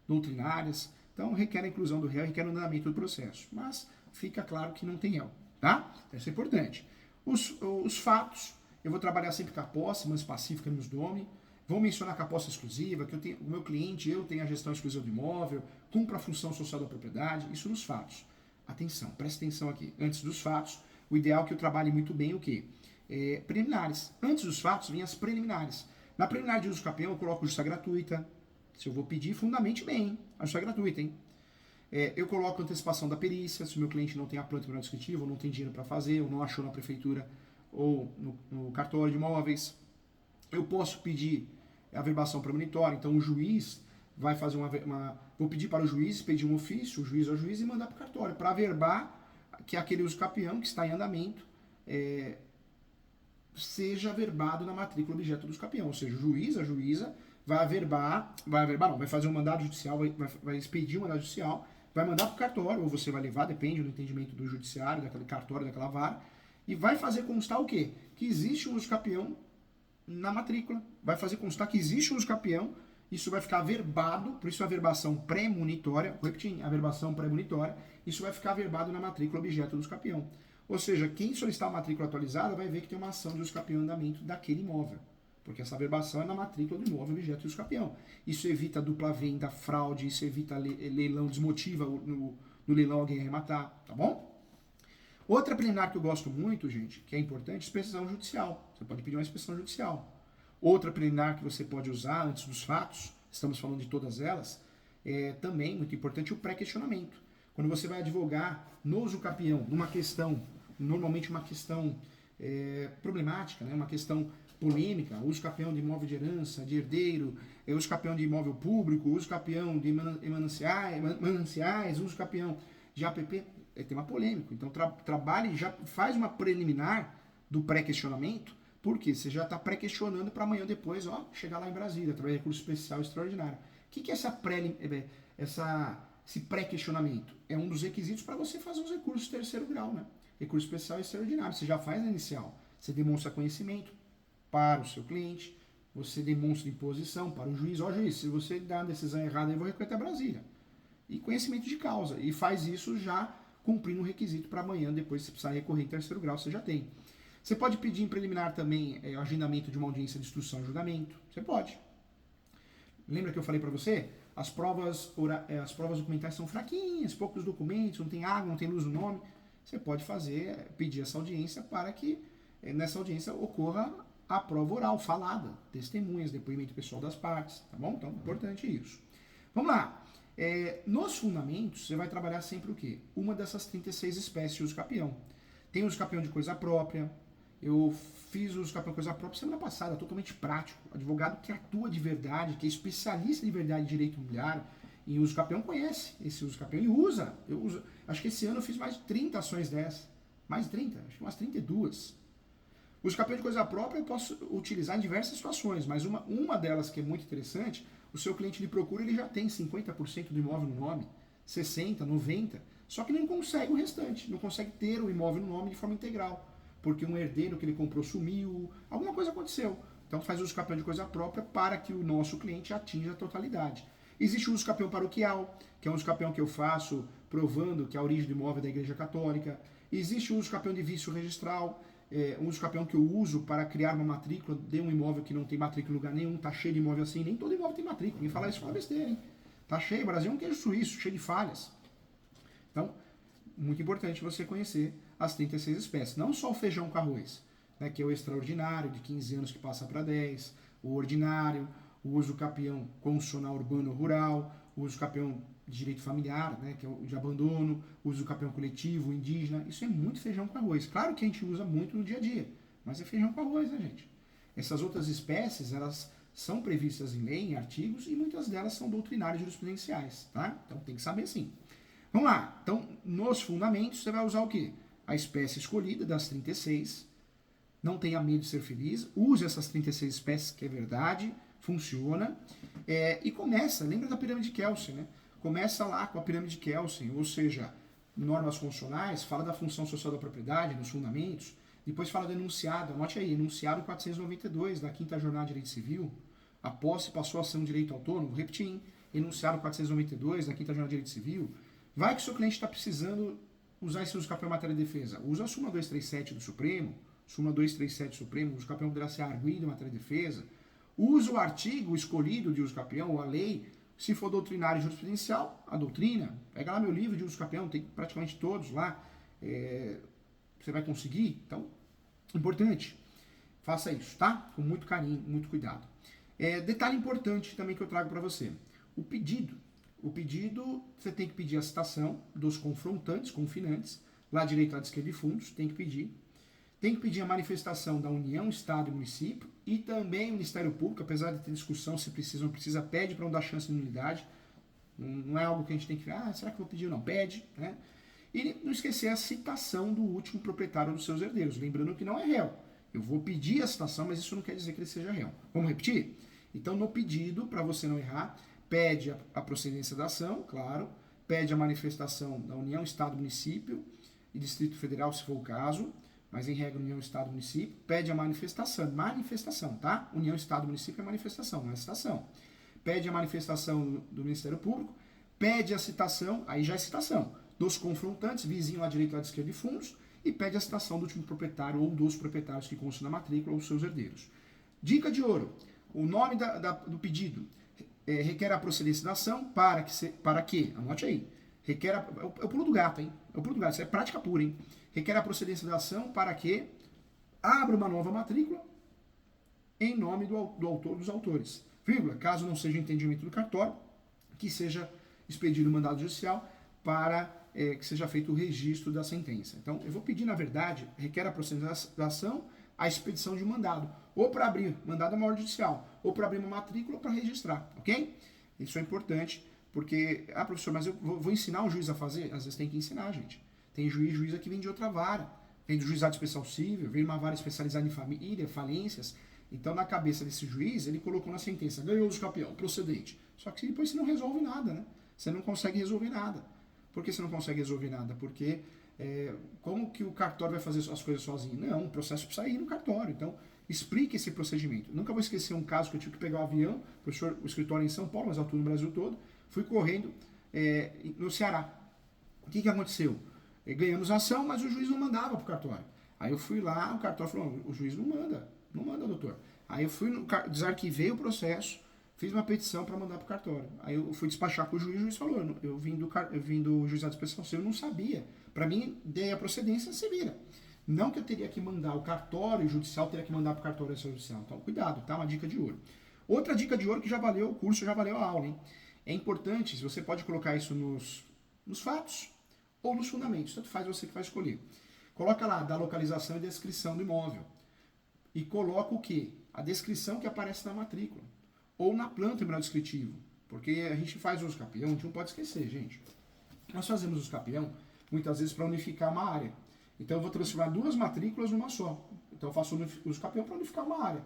doutrinárias, então requer a inclusão do réu, requer o andamento do processo, mas fica claro que não tem réu, tá? Isso é importante. Os fatos, eu vou trabalhar sempre com a posse, mas pacífica nos dome, vou mencionar com a posse exclusiva, que o meu cliente, eu tenho a gestão exclusiva do imóvel, cumpra a função social da propriedade, isso nos fatos. Atenção, presta atenção aqui, antes dos fatos, o ideal é que eu trabalhe muito bem o quê? Preliminares. Antes dos fatos, vêm as preliminares. Na preliminar de uso campeão, eu coloco justiça gratuita. Se eu vou pedir, fundamente bem, a justiça gratuita, hein? Eu coloco antecipação da perícia, se o meu cliente não tem a planta para descritivo, ou não tem dinheiro para fazer, ou não achou na prefeitura ou no cartório de imóveis. Eu posso pedir a verbação premonitória, então o juiz vai fazer vou pedir para o juiz pedir um ofício, o juiz ao juiz, e mandar para o cartório, para averbar que aquele uso campeão que está em andamento seja averbado na matrícula objeto dos campeão. Ou seja, o juiz, a juíza, vai fazer um mandado judicial, vai expedir um mandado judicial, vai mandar para o cartório, ou você vai levar, depende do entendimento do judiciário, daquele cartório, daquela vara, e vai fazer constar o quê? Que existe um uso campeão na matrícula, vai fazer constar que existe um uso campeão, isso vai ficar averbado, por isso a averbação pré-munitória, repetindo, a averbação pré-munitória, isso vai ficar averbado na matrícula objeto dos campeão. Ou seja, quem solicitar a matrícula atualizada vai ver que tem uma ação de uso campeão em andamento daquele imóvel, porque essa averbação é na matrícula do imóvel objeto de uso campeão. Isso evita dupla venda, fraude, isso evita leilão, desmotiva no leilão alguém arrematar, tá bom? Outra preliminar que eu gosto muito, gente, que é importante, inspeção judicial. Você pode pedir uma inspeção judicial. Outra preliminar que você pode usar antes dos fatos, estamos falando de todas elas, é também muito importante o pré-questionamento. Quando você vai advogar no uso campeão, numa questão, normalmente uma questão problemática, né? Uma questão polêmica, uso campeão de imóvel de herança, de herdeiro, uso campeão de imóvel público, uso campeão de mananciais, uso campeão de APP, é tema polêmico. Então trabalhe, já faz uma preliminar do pré-questionamento, porque você já está pré-questionando para amanhã depois, chegar lá em Brasília, através de recurso especial extraordinário. O que é esse pré-questionamento? É um dos requisitos para você fazer os recursos de terceiro grau, né? Recurso especial extraordinário. Você já faz na inicial. Você demonstra conhecimento para o seu cliente, você demonstra imposição para o juiz. Juiz, se você dá a decisão errada, eu vou recorrer até Brasília. E conhecimento de causa. E faz isso já cumprindo o requisito para amanhã, depois se precisar recorrer em terceiro grau, você já tem. Você pode pedir em preliminar também o agendamento de uma audiência de instrução e julgamento. Você pode. Lembra que eu falei para você? As provas documentais são fraquinhas, poucos documentos, não tem água, não tem luz no nome. Você pode pedir essa audiência para que nessa audiência ocorra a prova oral, falada, testemunhas, depoimento pessoal das partes, tá bom? Então, importante isso. Vamos lá. Nos fundamentos, você vai trabalhar sempre o quê? Uma dessas 36 espécies de uso campeão. Tem o uso campeão de coisa própria. Eu fiz o uso campeão de coisa própria semana passada, totalmente prático. Advogado que atua de verdade, que é especialista de verdade em direito imobiliário, e o uso campeão conhece esse uso campeão e usa. Eu uso. Acho que esse ano eu fiz mais de 30 ações dessas. Mais de 30, acho que umas 32. O uso campeão de coisa própria eu posso utilizar em diversas situações, mas uma delas que é muito interessante, o seu cliente lhe procura, ele já tem 50% do imóvel no nome, 60%, 90%, só que não consegue o restante, não consegue ter o imóvel no nome de forma integral, porque um herdeiro que ele comprou sumiu, alguma coisa aconteceu. Então faz uso campeão de coisa própria para que o nosso cliente atinja a totalidade. Existe o uso campeão paroquial, que é um uso campeão que eu faço provando que a origem do imóvel é da Igreja Católica. Existe o uso campeão de vício registral, um uso campeão que eu uso para criar uma matrícula de um imóvel que não tem matrícula em lugar nenhum, tá cheio de imóvel assim, nem todo imóvel tem matrícula. Quem fala isso fala besteira, hein? Tá cheio, o Brasil é um queijo suíço, cheio de falhas. Então, muito importante você conhecer as 36 espécies. Não só o feijão com arroz, né, que é o extraordinário, de 15 anos que passa para 10, o ordinário, o uso campeão constitucional urbano rural, o uso campeão de direito familiar, né, que é o de abandono, uso do campeão coletivo, indígena, isso é muito feijão com arroz. Claro que a gente usa muito no dia a dia, mas é feijão com arroz, né, gente? Essas outras espécies, elas são previstas em lei, em artigos, e muitas delas são doutrinárias jurisprudenciais, tá? Então tem que saber assim. Vamos lá. Então, nos fundamentos, você vai usar o quê? A espécie escolhida das 36. Não tenha medo de ser feliz. Use essas 36 espécies, que é verdade, funciona. E começa, lembra da pirâmide de Kelsen, né? Começa lá com a pirâmide de Kelsen, ou seja, normas funcionais, fala da função social da propriedade, nos fundamentos, depois fala do enunciado, anote aí, enunciado 492 da 5ª Jornada de Direito Civil, a posse passou a ser um direito autônomo, vou repetir, hein? Enunciado 492 da 5ª Jornada de Direito Civil. Vai que o seu cliente está precisando usar esse uso capel em matéria de defesa. Usa a súmula 237 do Supremo, súmula 237 do Supremo, o uso capel poderá ser arguido em matéria de defesa. Usa o artigo escolhido de uso capião, ou a lei, se for doutrinário e jurisprudencial, a doutrina. Pega lá meu livro de uso capião, tem praticamente todos lá. Você vai conseguir? Então, importante. Faça isso, tá? Com muito carinho, muito cuidado. Detalhe importante também que eu trago para você. O pedido. O pedido, você tem que pedir a citação dos confrontantes, confinantes, lá direito, lado esquerdo de fundos, tem que pedir. Tem que pedir a manifestação da União, Estado e Município, e também o Ministério Público, apesar de ter discussão se precisa ou não precisa, pede para não dar chance de nulidade. Não é algo que a gente tem que, será que eu vou pedir ou não? Pede, né? E não esquecer a citação do último proprietário dos seus herdeiros, lembrando que não é réu. Eu vou pedir a citação, mas isso não quer dizer que ele seja réu. Vamos repetir? Então, no pedido, para você não errar, pede a procedência da ação, claro, pede a manifestação da União, Estado, Município e Distrito Federal, se for o caso, mas em regra União, Estado, Município, pede a manifestação, tá? União, Estado, Município é manifestação, não é citação. Pede a manifestação do Ministério Público, pede a citação, aí já é citação, dos confrontantes, vizinho à direita e à esquerda de fundos, e pede a citação do último proprietário ou dos proprietários que constam na matrícula ou seus herdeiros. Dica de ouro, o nome do pedido requer a procedência da ação para que, anote aí, requer é o pulo do gato, hein? É o pulo do gato, isso é prática pura, hein? Requer a procedência da ação para que abra uma nova matrícula em nome do autor dos autores. Vírgula, caso não seja entendimento do cartório, que seja expedido o mandado judicial para que seja feito o registro da sentença. Então, eu vou pedir, na verdade, requer a procedência da ação, a expedição de mandado, ou para abrir, mandado é uma ordem judicial, ou para abrir uma matrícula ou para registrar, ok? Isso é importante, porque, professor, mas eu vou ensinar o juiz a fazer? Às vezes tem que ensinar, gente. Tem juiz que vem de outra vara, vem do juizado especial civil, vem de uma vara especializada em família, falências. Então, na cabeça desse juiz, ele colocou na sentença, ganhou o campeão, procedente. Só que depois você não resolve nada, né? Você não consegue resolver nada. Por que você não consegue resolver nada? Porque como que o cartório vai fazer as coisas sozinho? Não, o processo precisa ir no cartório. Então, explique esse procedimento. Nunca vou esquecer um caso que eu tive que pegar o avião, o escritório em São Paulo, mas atuo no Brasil todo, fui correndo no Ceará. O que aconteceu? Ganhamos a ação, mas o juiz não mandava para o cartório. Aí eu fui lá, o cartório falou, o juiz não manda, doutor. Aí eu fui, desarquivei o processo, fiz uma petição para mandar para o cartório. Aí eu fui despachar com o juiz falou, eu vim do juizado especial, eu não sabia. Para mim, dei a procedência, se vira. Não que eu teria que mandar o cartório judicial, teria que mandar para o cartório judicial. Então, cuidado, tá? Uma dica de ouro. Outra dica de ouro que já valeu o curso, já valeu a aula, hein? É importante, você pode colocar isso nos fatos ou nos fundamentos, tanto faz você que vai escolher. Coloca lá da localização e descrição do imóvel. E coloca o quê? A descrição que aparece na matrícula. Ou na planta embral descritivo. Porque a gente faz uso capião, a gente não pode esquecer, gente. Nós fazemos uso capião, muitas vezes, para unificar uma área. Então eu vou transformar duas matrículas numa só. Então eu faço uso capião para unificar uma área.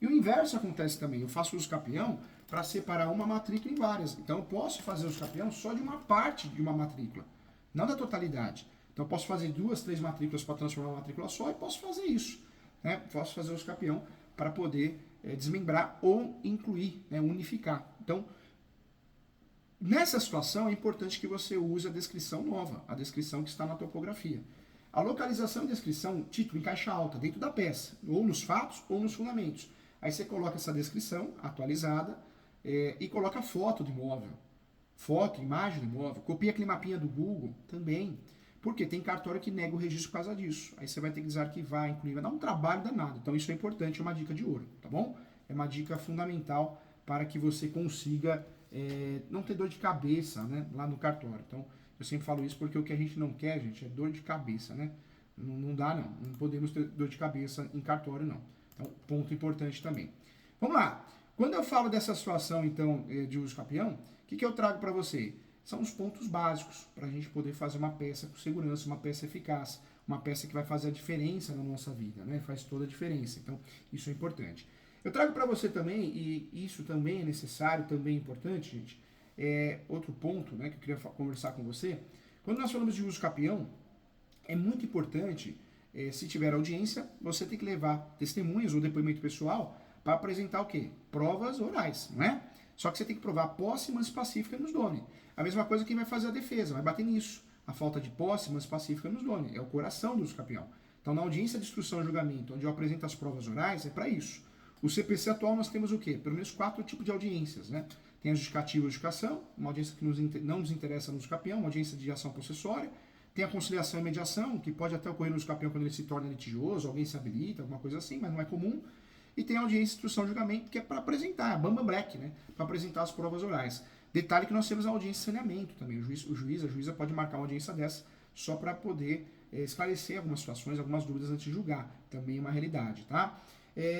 E o inverso acontece também. Eu faço uso capião para separar uma matrícula em várias. Então eu posso fazer uso capião só de uma parte de uma matrícula. Não da totalidade. Então eu posso fazer 2, 3 matrículas para transformar uma matrícula só e posso fazer isso. Né? Posso fazer uso capião para poder desmembrar ou incluir, né? Unificar. Então, nessa situação é importante que você use a descrição nova, a descrição que está na topografia. A localização e descrição, título em caixa alta, dentro da peça, ou nos fatos ou nos fundamentos. Aí você coloca essa descrição atualizada e coloca foto do imóvel. Foto, imagem do imóvel. Copia aquele mapinha do Google também. Porque tem cartório que nega o registro por causa disso. Aí você vai ter que desarquivar, incluir, vai dar um trabalho danado. Então isso é importante, é uma dica de ouro, tá bom? É uma dica fundamental para que você consiga não ter dor de cabeça, né, lá no cartório. Então, eu sempre falo isso porque o que a gente não quer, gente, é dor de cabeça, né? Não dá, não. Não podemos ter dor de cabeça em cartório, não. Então, ponto importante também. Vamos lá. Quando eu falo dessa situação, então, de uso capião, o que eu trago para você? São os pontos básicos para a gente poder fazer uma peça com segurança, uma peça eficaz, uma peça que vai fazer a diferença na nossa vida, né? Faz toda a diferença. Então, isso é importante. Eu trago para você também, e isso também é necessário, também é importante, gente, outro ponto, né, que eu queria conversar com você. Quando nós falamos de uso capião, é muito importante, se tiver audiência, você tem que levar testemunhas ou depoimento pessoal para apresentar o quê? Provas orais, não é? Só que você tem que provar posse, mansa pacífica nos done. A mesma coisa quem vai fazer a defesa, vai bater nisso. A falta de posse, mansa pacífica nos done. É o coração do uso capião. Então, na audiência de instrução e julgamento, onde eu apresento as provas orais, é para isso. O CPC atual nós temos o quê? Pelo menos 4 tipos de audiências, né? Tem a justificativa e adjudicação, uma audiência que não nos interessa no uso capião, uma audiência de ação possessória. Tem a conciliação e mediação, que pode até ocorrer no uso capião quando ele se torna litigioso, alguém se habilita, alguma coisa assim, mas não é comum. E tem a audiência de instrução e julgamento, que é para apresentar, a Bamba Black, né? Para apresentar as provas orais. Detalhe que nós temos a audiência de saneamento também. O juiz, a juíza pode marcar uma audiência dessa só para poder esclarecer algumas situações, algumas dúvidas antes de julgar. Também é uma realidade, tá?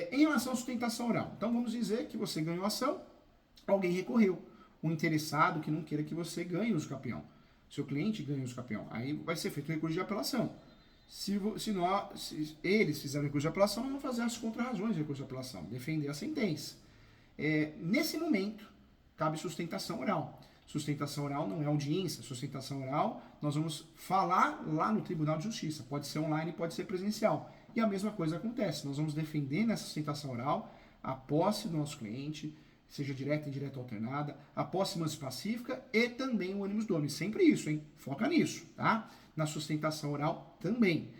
Em relação à sustentação oral. Então vamos dizer que você ganhou a ação, alguém recorreu. Um interessado que não queira que você ganhe o uso capião. Seu cliente ganha o uso capião. Aí vai ser feito o recurso de apelação. Se eles fizerem recurso de apelação, nós vamos fazer as contrarrazões de recurso de apelação, defender a sentença. Nesse momento, cabe sustentação oral. Sustentação oral não é audiência, sustentação oral nós vamos falar lá no Tribunal de Justiça. Pode ser online, pode ser presencial. E a mesma coisa acontece, nós vamos defender nessa sustentação oral a posse do nosso cliente, seja direta, indireta ou alternada, a posse mansa pacífica e também o ônibus do homem. Sempre isso, hein? Foca nisso, tá? Na sustentação oral também.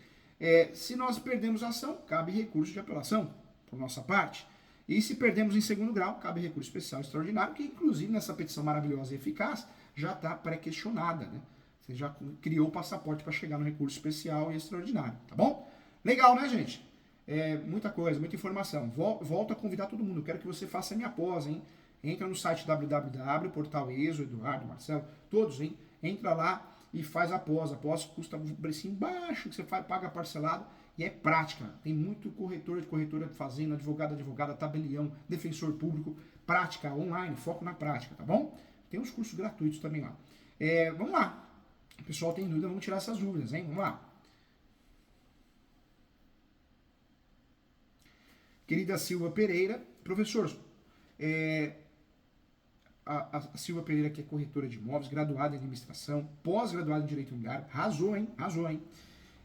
Se nós perdemos a ação, cabe recurso de apelação, por nossa parte. E se perdemos em segundo grau, cabe recurso especial extraordinário, que inclusive nessa petição maravilhosa e eficaz já está pré-questionada, né? Você já criou o passaporte para chegar no recurso especial e extraordinário, tá bom? Legal, né, gente? Muita coisa, muita informação. Volto a convidar todo mundo. Quero que você faça a minha pós, hein? Entra no site www, portal ESO, Eduardo, Marcelo, todos, hein? Entra lá e faz a pós. A pós custa um precinho baixo, que você paga parcelado e é prática. Tem muito corretor de corretora fazendo, advogada, tabelião, defensor público, prática online, foco na prática, tá bom? Tem uns cursos gratuitos também lá. Vamos lá. O pessoal tem dúvida, vamos tirar essas dúvidas, hein? Vamos lá. Querida Silva Pereira, professor, a Silva Pereira, que é corretora de imóveis, graduada em administração, pós-graduada em direito imobiliário, arrasou, hein? Arrasou, hein?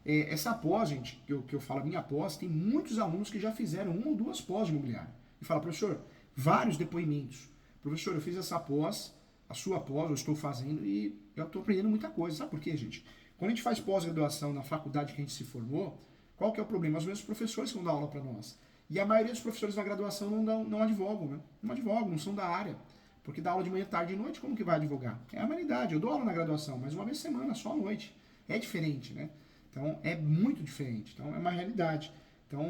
Essa pós, gente, que eu falo, a minha pós, tem muitos alunos que já fizeram 1 ou 2 pós de imobiliário. E fala, professor, vários depoimentos. Professor, eu fiz essa pós, a sua pós, eu estou fazendo e eu estou aprendendo muita coisa. Sabe por quê, gente? Quando a gente faz pós-graduação na faculdade que a gente se formou, qual que é o problema? Os mesmos professores que vão dar aula para nós. E a maioria dos professores da graduação não advogam, né? Não advogam, não são da área. Porque dá aula de manhã, tarde e noite, como que vai advogar? É a humanidade. Eu dou aula na graduação, mas uma vez por semana, só à noite. É diferente, né? Então, é muito diferente. Então, é uma realidade. Então,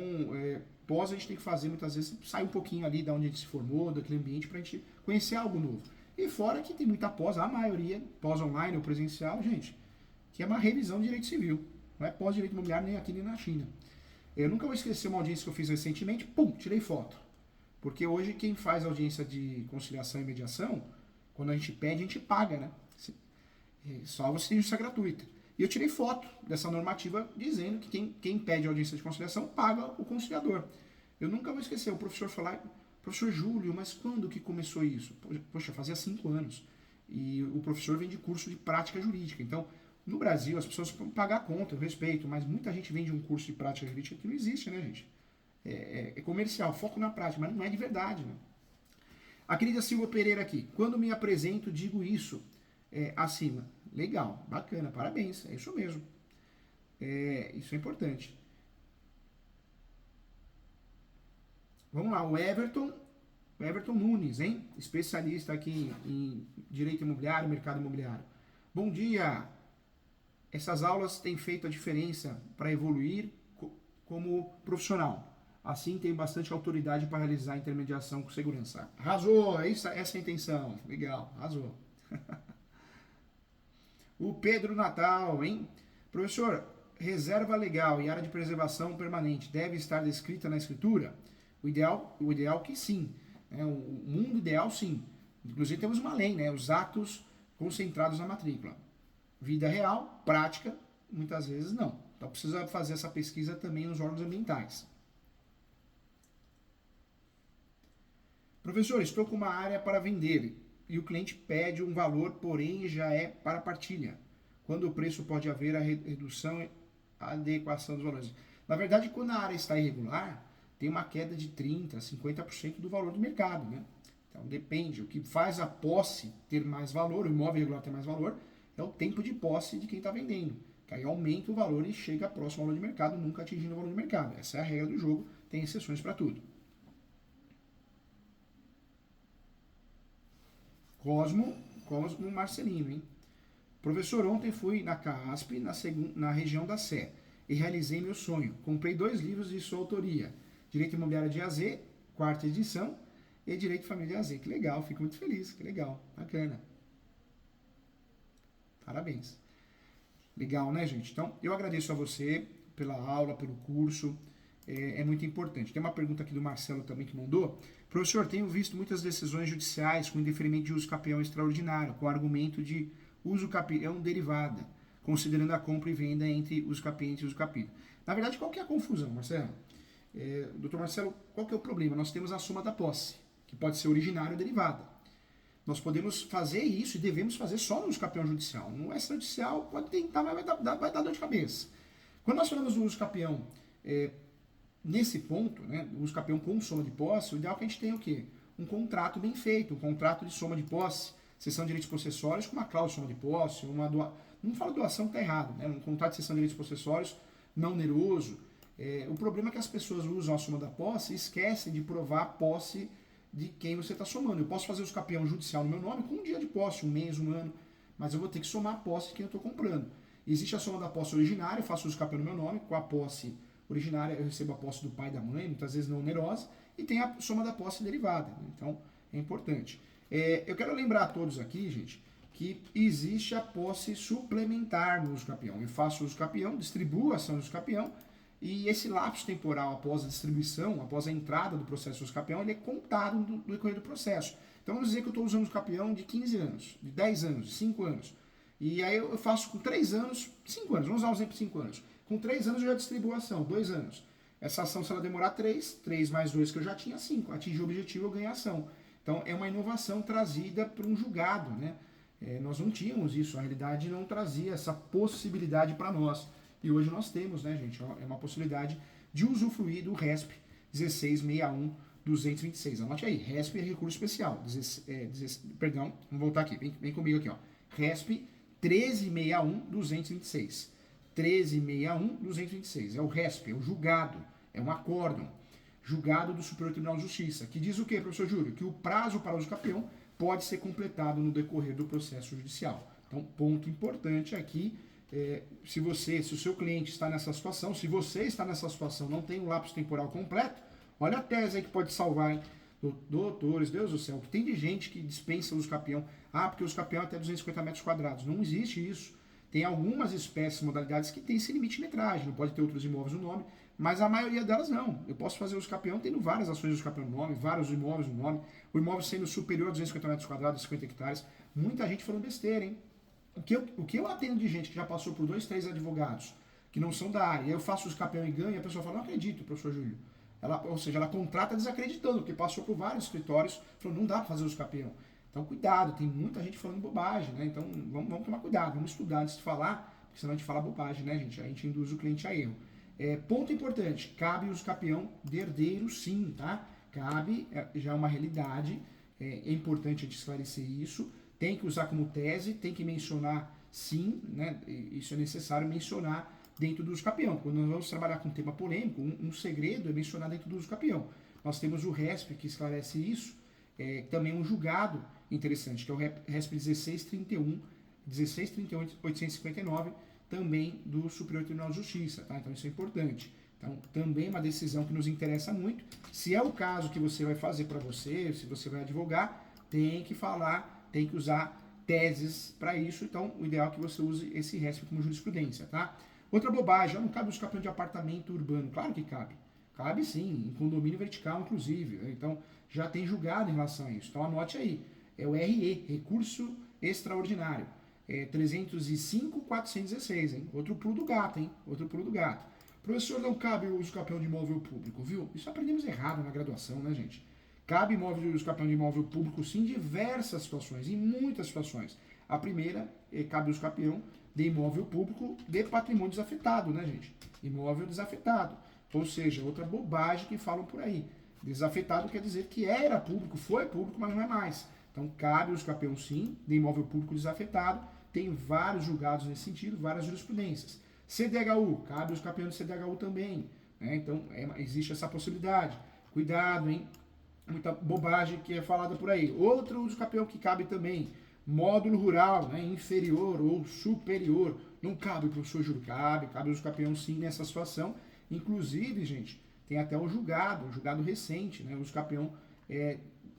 pós a gente tem que fazer, muitas vezes, sair um pouquinho ali da onde a gente se formou, daquele ambiente, para a gente conhecer algo novo. E fora que tem muita pós, a maioria, pós online ou presencial, gente, que é uma revisão de direito civil. Não é pós-direito imobiliário nem aqui nem na China. Eu nunca vou esquecer uma audiência que eu fiz recentemente, tirei foto. Porque hoje quem faz audiência de conciliação e mediação, quando a gente pede, a gente paga, né? Só você tem justiça gratuita. E eu tirei foto dessa normativa dizendo que quem pede audiência de conciliação paga o conciliador. Eu nunca vou esquecer o professor falar, professor Júlio, mas quando que começou isso? Poxa, fazia 5 anos. E o professor vem de curso de prática jurídica. Então, no Brasil, as pessoas vão pagar a conta, eu respeito, mas muita gente vem de um curso de prática jurídica que não existe, né, gente? É comercial, foco na prática, mas não é de verdade, né? A querida Silva Pereira aqui, quando me apresento, digo isso acima. Legal, bacana, parabéns, é isso mesmo. Isso é importante. Vamos lá, o Everton Nunes, hein? Especialista aqui em direito imobiliário, mercado imobiliário. Bom dia! Essas aulas têm feito a diferença para evoluir como profissional. Assim tenho bastante autoridade para realizar a intermediação com segurança. Arrasou, essa é a intenção. Legal, arrasou. O Pedro Natal, hein? Professor, reserva legal e área de preservação permanente deve estar descrita na escritura? O ideal que sim. Né? O mundo ideal, sim. Inclusive temos uma lei, né? Os atos concentrados na matrícula. Vida real, prática, muitas vezes não. Então precisa fazer essa pesquisa também nos órgãos ambientais. Professor, estou com uma área para vender e o cliente pede um valor, porém já é para partilha. Quando o preço pode haver a redução e adequação dos valores. Na verdade, quando a área está irregular, tem uma queda de 30%, 50% do valor do mercado, né? Então depende. O que faz a posse ter mais valor, o imóvel irregular ter mais valor, é o tempo de posse de quem está vendendo. Que aí aumenta o valor e chega próximo ao valor de mercado, nunca atingindo o valor de mercado. Essa é a regra do jogo, tem exceções para tudo. Cosmo Marcelino, hein? Professor, ontem fui na CASP, na região da Sé, e realizei meu sonho. Comprei 2 livros de sua autoria. Direito Imobiliário de AZ, 4ª edição, e Direito de Família de AZ. Que legal, fico muito feliz, que legal, bacana. Parabéns. Legal, né, gente? Então, eu agradeço a você pela aula, pelo curso, é muito importante. Tem uma pergunta aqui do Marcelo também que mandou. Professor, tenho visto muitas decisões judiciais com indeferimento de uso capião extraordinário, com argumento de uso capião derivada, considerando a compra e venda entre uso capiente e uso capita. Na verdade, qual que é a confusão, Marcelo? Doutor Marcelo, qual que é o problema? Nós temos a soma da posse, que pode ser originária ou derivada. Nós podemos fazer isso e devemos fazer só no uso capião judicial. No extrajudicial pode tentar, mas vai dar dor de cabeça. Quando nós falamos do uso capião, nesse ponto, né, o uso capião com soma de posse, o ideal é que a gente tenha o quê? Um contrato bem feito, um contrato de soma de posse, cessão de direitos possessórios com uma cláusula de soma de posse, não falo doação que está errado, né? Um contrato de cessão de direitos possessórios não oneroso. O problema é que as pessoas usam a soma da posse e esquecem de provar a posse de quem você está somando. Eu posso fazer uso capião judicial no meu nome com um dia de posse, um mês, um ano, mas eu vou ter que somar a posse de quem eu estou comprando. Existe a soma da posse originária, eu faço uso capião no meu nome, com a posse originária eu recebo a posse do pai e da mãe, muitas vezes não onerosa, e tem a soma da posse derivada. Então, é importante. Eu quero lembrar a todos aqui, gente, que existe a posse suplementar no uso capião. Eu faço uso capião, distribuo a ação do uso capião, e esse lapso temporal após a distribuição, após a entrada do processo de uso capião, ele é contado no decorrer do processo. Então, vamos dizer que eu estou usando o capião de 15 anos, de 10 anos, de 5 anos. E aí eu faço com 3 anos, 5 anos, vamos usar o exemplo de 5 anos. Com 3 anos eu já distribuo a ação, 2 anos. Essa ação, se ela demorar 3 mais 2 que eu já tinha, 5. Atingir o objetivo, eu ganho a ação. Então, é uma inovação trazida para um julgado, né? Nós não tínhamos isso, a realidade não trazia essa possibilidade para nós. E hoje nós temos, né, gente? É uma possibilidade de usufruir do RESP 1661-226. Anote aí, RESP é recurso especial. Perdão, vamos voltar aqui, vem comigo aqui, ó. RESP 1361-226. 1361-226. É o RESP, é o julgado, é um acórdão. Julgado do Superior Tribunal de Justiça, que diz o quê, professor Júlio? Que o prazo para uso capião pode ser completado no decorrer do processo judicial. Então, ponto importante aqui, se o seu cliente está nessa situação, se você está nessa situação, não tem um lapso temporal completo, olha a tese aí que pode salvar, hein? Doutores, Deus do céu, que tem de gente que dispensa o uso capião. Porque o uso capião é até 250 metros quadrados. Não existe isso. Tem algumas espécies, modalidades que tem esse limite de metragem, não pode ter outros imóveis no nome, mas a maioria delas não. Eu posso fazer uso capião tendo várias ações de uso capião no nome, vários imóveis no nome, o imóvel sendo superior a 250 metros quadrados, 50 hectares. Muita gente falando besteira, hein? O que eu atendo de gente que já passou por 2, 3 advogados, que não são da área, e eu faço uso capião e ganho, e a pessoa fala, não acredito, professor Júlio. Ou seja, ela contrata desacreditando, porque passou por vários escritórios, falou, não dá para fazer uso capião. Então, cuidado, tem muita gente falando bobagem, né? Então, vamos tomar cuidado, vamos estudar antes de falar, porque senão a gente fala bobagem, né, gente? A gente induz o cliente a erro. Ponto importante, cabe uso capião de herdeiro, sim, tá? Cabe, já é uma realidade, é importante a gente esclarecer isso, tem que usar como tese, tem que mencionar, sim, né? Isso é necessário mencionar dentro do uso capião. Quando nós vamos trabalhar com um tema polêmico, um segredo é mencionar dentro do uso capião. Nós temos o RESP que esclarece isso, também um julgado interessante, que é o RESP 1631-859, também do Superior Tribunal de Justiça, tá? Então isso é importante. Então, também uma decisão que nos interessa muito. Se é o caso que você vai fazer para você, se você vai advogar, tem que falar, tem que usar teses para isso. Então, o ideal é que você use esse RESP como jurisprudência, tá? Outra bobagem, não cabe os capões de apartamento urbano. Claro que cabe. Cabe sim, em condomínio vertical, inclusive. Então, já tem julgado em relação a isso. Então, anote aí. É o RE, Recurso Extraordinário. 305.416, hein? Outro pulo do gato, hein? Outro pulo do gato. Professor, não cabe o uso capião de imóvel público, viu? Isso aprendemos errado na graduação, né, gente? Cabe uso capião de imóvel público, sim, em diversas situações, em muitas situações. A primeira, cabe o uso capião de imóvel público de patrimônio desafetado, né, gente? Imóvel desafetado. Ou seja, outra bobagem que falam por aí. Desafetado quer dizer que era público, foi público, mas não é mais. Então, cabe o uso capião, sim, de imóvel público desafetado. Tem vários julgados nesse sentido, várias jurisprudências. CDHU, cabe os campeões de CDHU também, né? Então, existe essa possibilidade. Cuidado, hein? Muita bobagem que é falada por aí. Outro uso campeão que cabe também, módulo rural, né? Inferior ou superior. Não cabe, professor Júlio? Cabe uso campeão sim nessa situação. Inclusive, gente, tem até um julgado recente, né? O uso campeão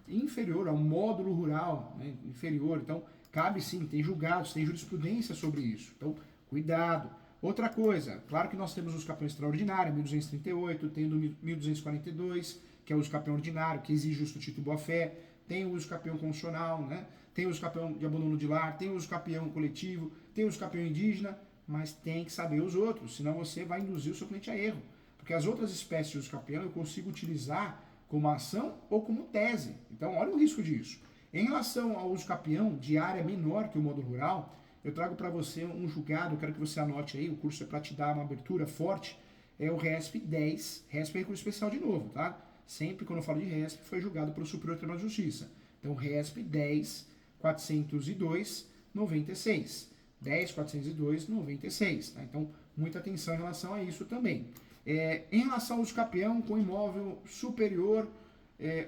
inferior ao módulo rural, né? Inferior. Então, cabe sim, tem julgados, tem jurisprudência sobre isso. Então, cuidado. Outra coisa, claro que nós temos o uso capião extraordinário, 1238, tem o 1242, que é o uso capião ordinário, que exige justo título e boa-fé, tem o uso capião constitucional, né? Tem o uso capião de abandono de lar, tem o uso capião coletivo, tem o uso capião indígena, mas tem que saber os outros, senão você vai induzir o seu cliente a erro. Porque as outras espécies de uso capião eu consigo utilizar como ação ou como tese. Então, olha o risco disso. Em relação ao uso capião de área menor que o módulo rural, eu trago para você um julgado, eu quero que você anote aí, o curso é para te dar uma abertura forte, é o RESP 10, RESP é recurso especial de novo, tá? Sempre quando eu falo de RESP, foi julgado pelo Superior Tribunal de Justiça. Então, RESP 10, 402, 96. 10, 402, 96. Tá? Então, muita atenção em relação a isso também. Em relação ao uso capião com imóvel superior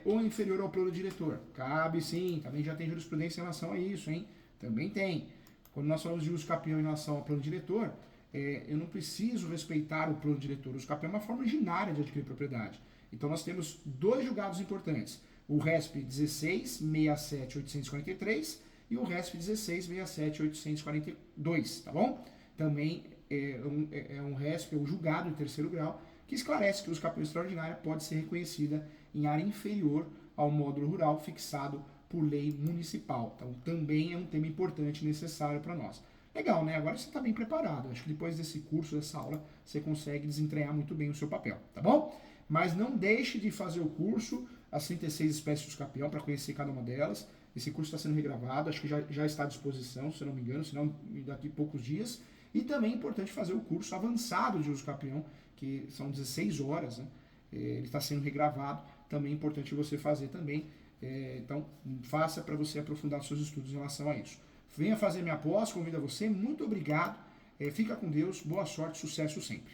ou inferior ao plano diretor, cabe sim, também já tem jurisprudência em relação a isso, hein? Também tem. Quando nós falamos de uso capião em relação ao plano diretor, eu não preciso respeitar o plano diretor. O uso capião é uma forma originária de adquirir propriedade. Então nós temos dois julgados importantes. O RESP 16, 67, 843 e o RESP 16, 67, 842, tá bom? Também é um RESP, é um julgado em terceiro grau, que esclarece que o uso capião extraordinária pode ser reconhecida em área inferior ao módulo rural fixado por lei municipal. Então, também é um tema importante e necessário para nós. Legal, né? Agora você está bem preparado. Acho que depois desse curso, dessa aula, você consegue desentranhar muito bem o seu papel, tá bom? Mas não deixe de fazer o curso, as 36 espécies de capião, para conhecer cada uma delas. Esse curso está sendo regravado, acho que já está à disposição, se eu não me engano, senão daqui a poucos dias. E também é importante fazer o curso avançado de uso capião, que são 16 horas, né? Ele está sendo regravado, também é importante você fazer também. Então, faça para você aprofundar seus estudos em relação a isso. Venha fazer minha pós, convido a você, muito obrigado, fica com Deus, boa sorte, sucesso sempre.